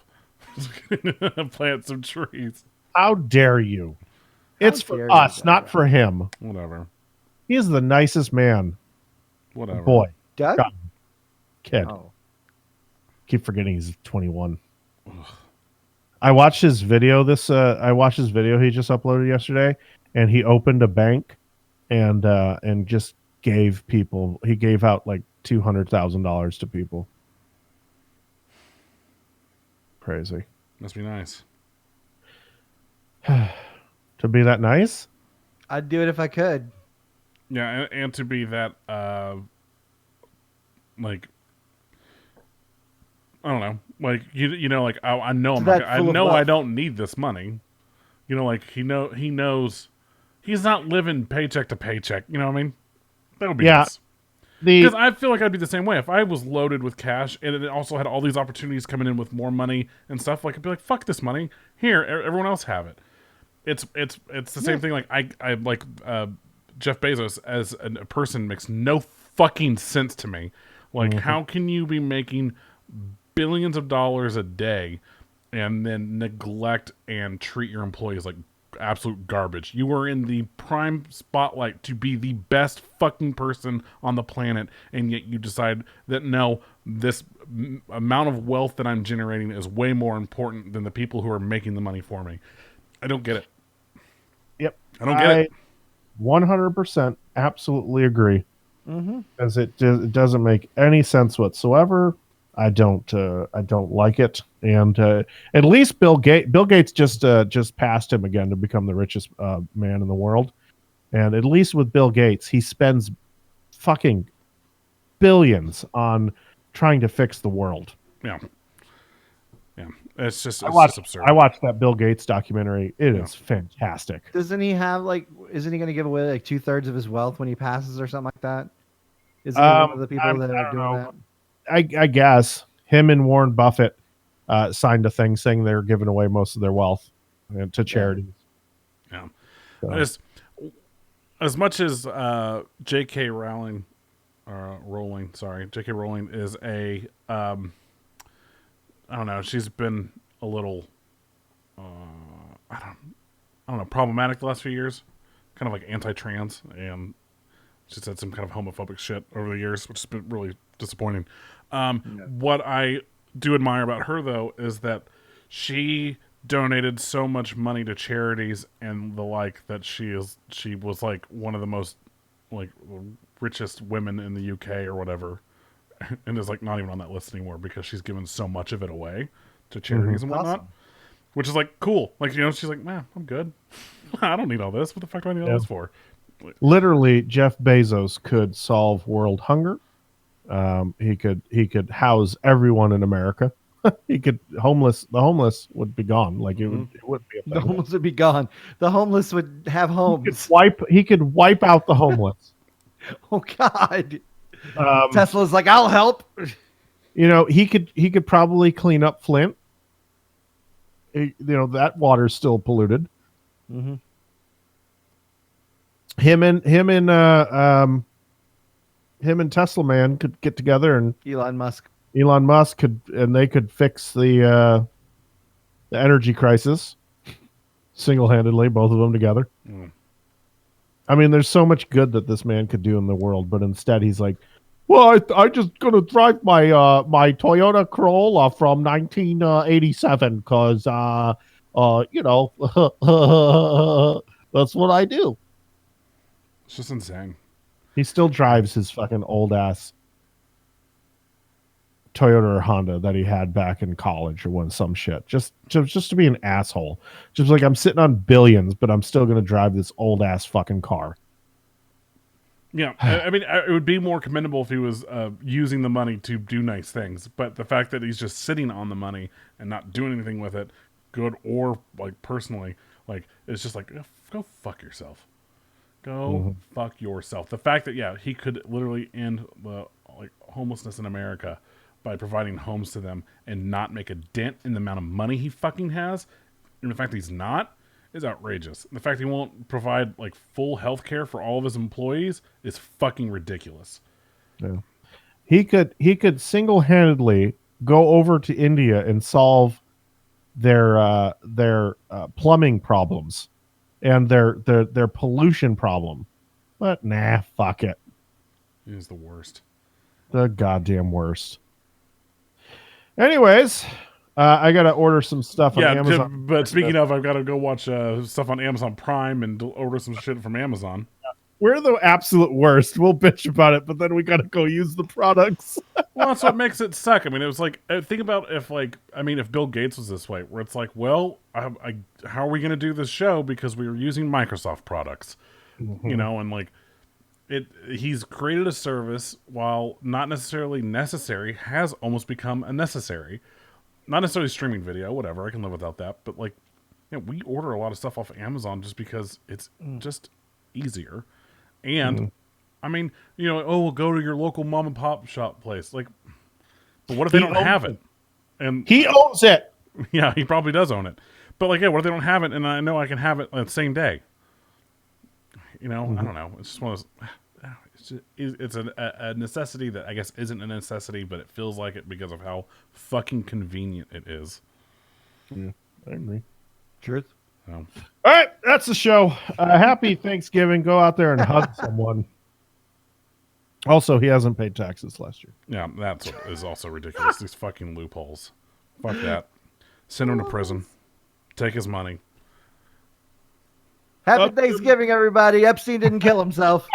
Speaker 2: plant some trees.
Speaker 1: How dare you? It's
Speaker 3: dare
Speaker 1: for
Speaker 3: you,
Speaker 1: us, not
Speaker 3: Doug?
Speaker 1: for him.
Speaker 2: Whatever.
Speaker 1: He is the nicest man.
Speaker 2: Whatever.
Speaker 1: Boy,
Speaker 3: Doug?
Speaker 1: God. Kid.
Speaker 3: Oh.
Speaker 1: Keep forgetting he's 21. I watched his video he just uploaded yesterday, and he opened a bank and just gave out like $200,000 to people. Crazy.
Speaker 2: Must be nice.
Speaker 1: To be that nice?
Speaker 3: I'd do it if I could.
Speaker 2: Yeah, and to be that like I don't know, like you know, like I know I'm not,
Speaker 3: that
Speaker 2: I
Speaker 3: full of
Speaker 2: know I
Speaker 3: wealth.
Speaker 2: don't need this money. You know, like he knows he's not living paycheck to paycheck. You know what I mean? That would be
Speaker 1: Yeah.
Speaker 2: nice. Because I feel like I'd be the same way if I was loaded with cash and it also had all these opportunities coming in with more money and stuff. Like I'd be like, fuck this money. Here, everyone else have it. It's the same thing. Like I like Jeff Bezos as a person makes no fucking sense to me. Like how can you be making billions of dollars a day and then neglect and treat your employees like absolute garbage? You are in the prime spotlight to be the best fucking person on the planet, and yet you decide that no, this amount of wealth that I'm generating is way more important than the people who are making the money for me. I don't get it.
Speaker 1: Yep.
Speaker 2: I don't get it.
Speaker 1: 100% absolutely agree.
Speaker 3: Mm-hmm.
Speaker 1: Because it doesn't make any sense whatsoever. I don't like it. And at least Bill Gates just passed him again to become the richest man in the world. And at least with Bill Gates, he spends fucking billions on trying to fix the world.
Speaker 2: Yeah. It's just absurd.
Speaker 1: I watched that Bill Gates documentary. It is fantastic.
Speaker 3: Doesn't he have isn't he going to give away like 2/3 of his wealth when he passes or something like that? Is he one of the people that are doing that?
Speaker 1: I guess him and Warren Buffett signed a thing saying they're giving away most of their wealth to charities.
Speaker 2: Yeah.
Speaker 1: So.
Speaker 2: As much as J.K. Rowling is a I don't know, she's been a little I don't know, problematic the last few years, kind of like anti-trans, and she's said some kind of homophobic shit over the years, which has been really disappointing. What I do admire about her, though, is that she donated so much money to charities and the like that she was like one of the most like richest women in the UK or whatever, and is like not even on that list anymore because she's given so much of it away to charities and whatnot.
Speaker 3: Awesome.
Speaker 2: Which is like cool. Like, you know, she's like, man, I'm good. I don't need all this. What the fuck do I need all this for?
Speaker 1: Literally, Jeff Bezos could solve world hunger. He could house everyone in America. The homeless would be gone. Like it would be a
Speaker 3: The
Speaker 1: thing.
Speaker 3: homeless would be gone. The homeless would have homes.
Speaker 1: He could wipe out the homeless.
Speaker 3: Oh God.
Speaker 1: Um,
Speaker 3: Tesla's like, I'll help.
Speaker 1: You know, he could probably clean up Flint. that water's still polluted.
Speaker 3: Mm-hmm.
Speaker 1: Him and Tesla man could get together, and
Speaker 3: Elon Musk.
Speaker 1: Elon Musk could fix the energy crisis single-handedly, both of them together.
Speaker 2: Mm.
Speaker 1: I mean, there's so much good that this man could do in the world, but instead he's like, well, I just gonna drive my my Toyota Corolla from 1987 because that's what I do.
Speaker 2: It's just insane.
Speaker 1: He still drives his fucking old ass Toyota or Honda that he had back in college or when some shit. Just to be an asshole. Just like, I'm sitting on billions, but I'm still gonna drive this old ass fucking car.
Speaker 2: Yeah, I mean, it would be more commendable if he was using the money to do nice things. But the fact that he's just sitting on the money and not doing anything with it, good or like personally, like it's just like, go fuck yourself. Go fuck yourself. The fact that he could literally end the homelessness in America by providing homes to them and not make a dent in the amount of money he fucking has, and the fact that he's not, is outrageous. The fact he won't provide like full health care for all of his employees is fucking ridiculous.
Speaker 1: Yeah. He could single-handedly go over to India and solve their plumbing problems and their pollution problem. But nah, fuck it.
Speaker 2: He is the worst.
Speaker 1: The goddamn worst. Anyways, I gotta order some stuff on Amazon.
Speaker 2: But speaking of, I've got to go watch stuff on Amazon Prime and order some shit from Amazon.
Speaker 1: We're the absolute worst. We'll bitch about it, but then we gotta go use the products.
Speaker 2: Well, that's what makes it suck. I mean, it was like, think about if Bill Gates was this way, where it's like, well, how are we gonna do this show because we were using Microsoft products, and like. He's created a service while not necessarily necessary has almost become a necessary. Not necessarily streaming video, whatever. I can live without that. But we order a lot of stuff off Amazon just because it's just easier. And I mean, we'll go to your local mom and pop shop place. But what if they don't have it? And
Speaker 1: he owns it.
Speaker 2: Yeah, he probably does own it. But what if they don't have it and I know I can have it the same day? I don't know. It's just one of those. It's a necessity that I guess isn't a necessity, but it feels like it because of how fucking convenient it is.
Speaker 1: Yeah, I agree.
Speaker 3: Truth.
Speaker 1: All right, that's the show. Happy Thanksgiving. Go out there and hug someone. Also, he hasn't paid taxes last year.
Speaker 2: Yeah, that's what is also ridiculous. These fucking loopholes. Fuck that. Send him to prison. Take his money.
Speaker 3: Happy Thanksgiving, everybody. Epstein didn't kill himself.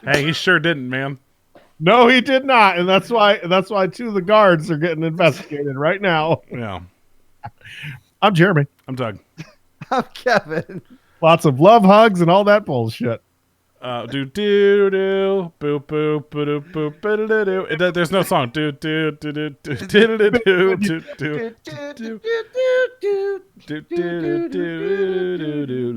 Speaker 2: Hey, he sure didn't, man.
Speaker 1: No, he did not, and that's why two of the guards are getting investigated right now.
Speaker 2: Yeah.
Speaker 1: I'm Jeremy.
Speaker 2: I'm Doug.
Speaker 3: I'm Kevin.
Speaker 1: Lots of love hugs and all that bullshit.
Speaker 2: Do do do boop boop boop boop boop do do. There's no song. Do do do do do do do do do do do do do do.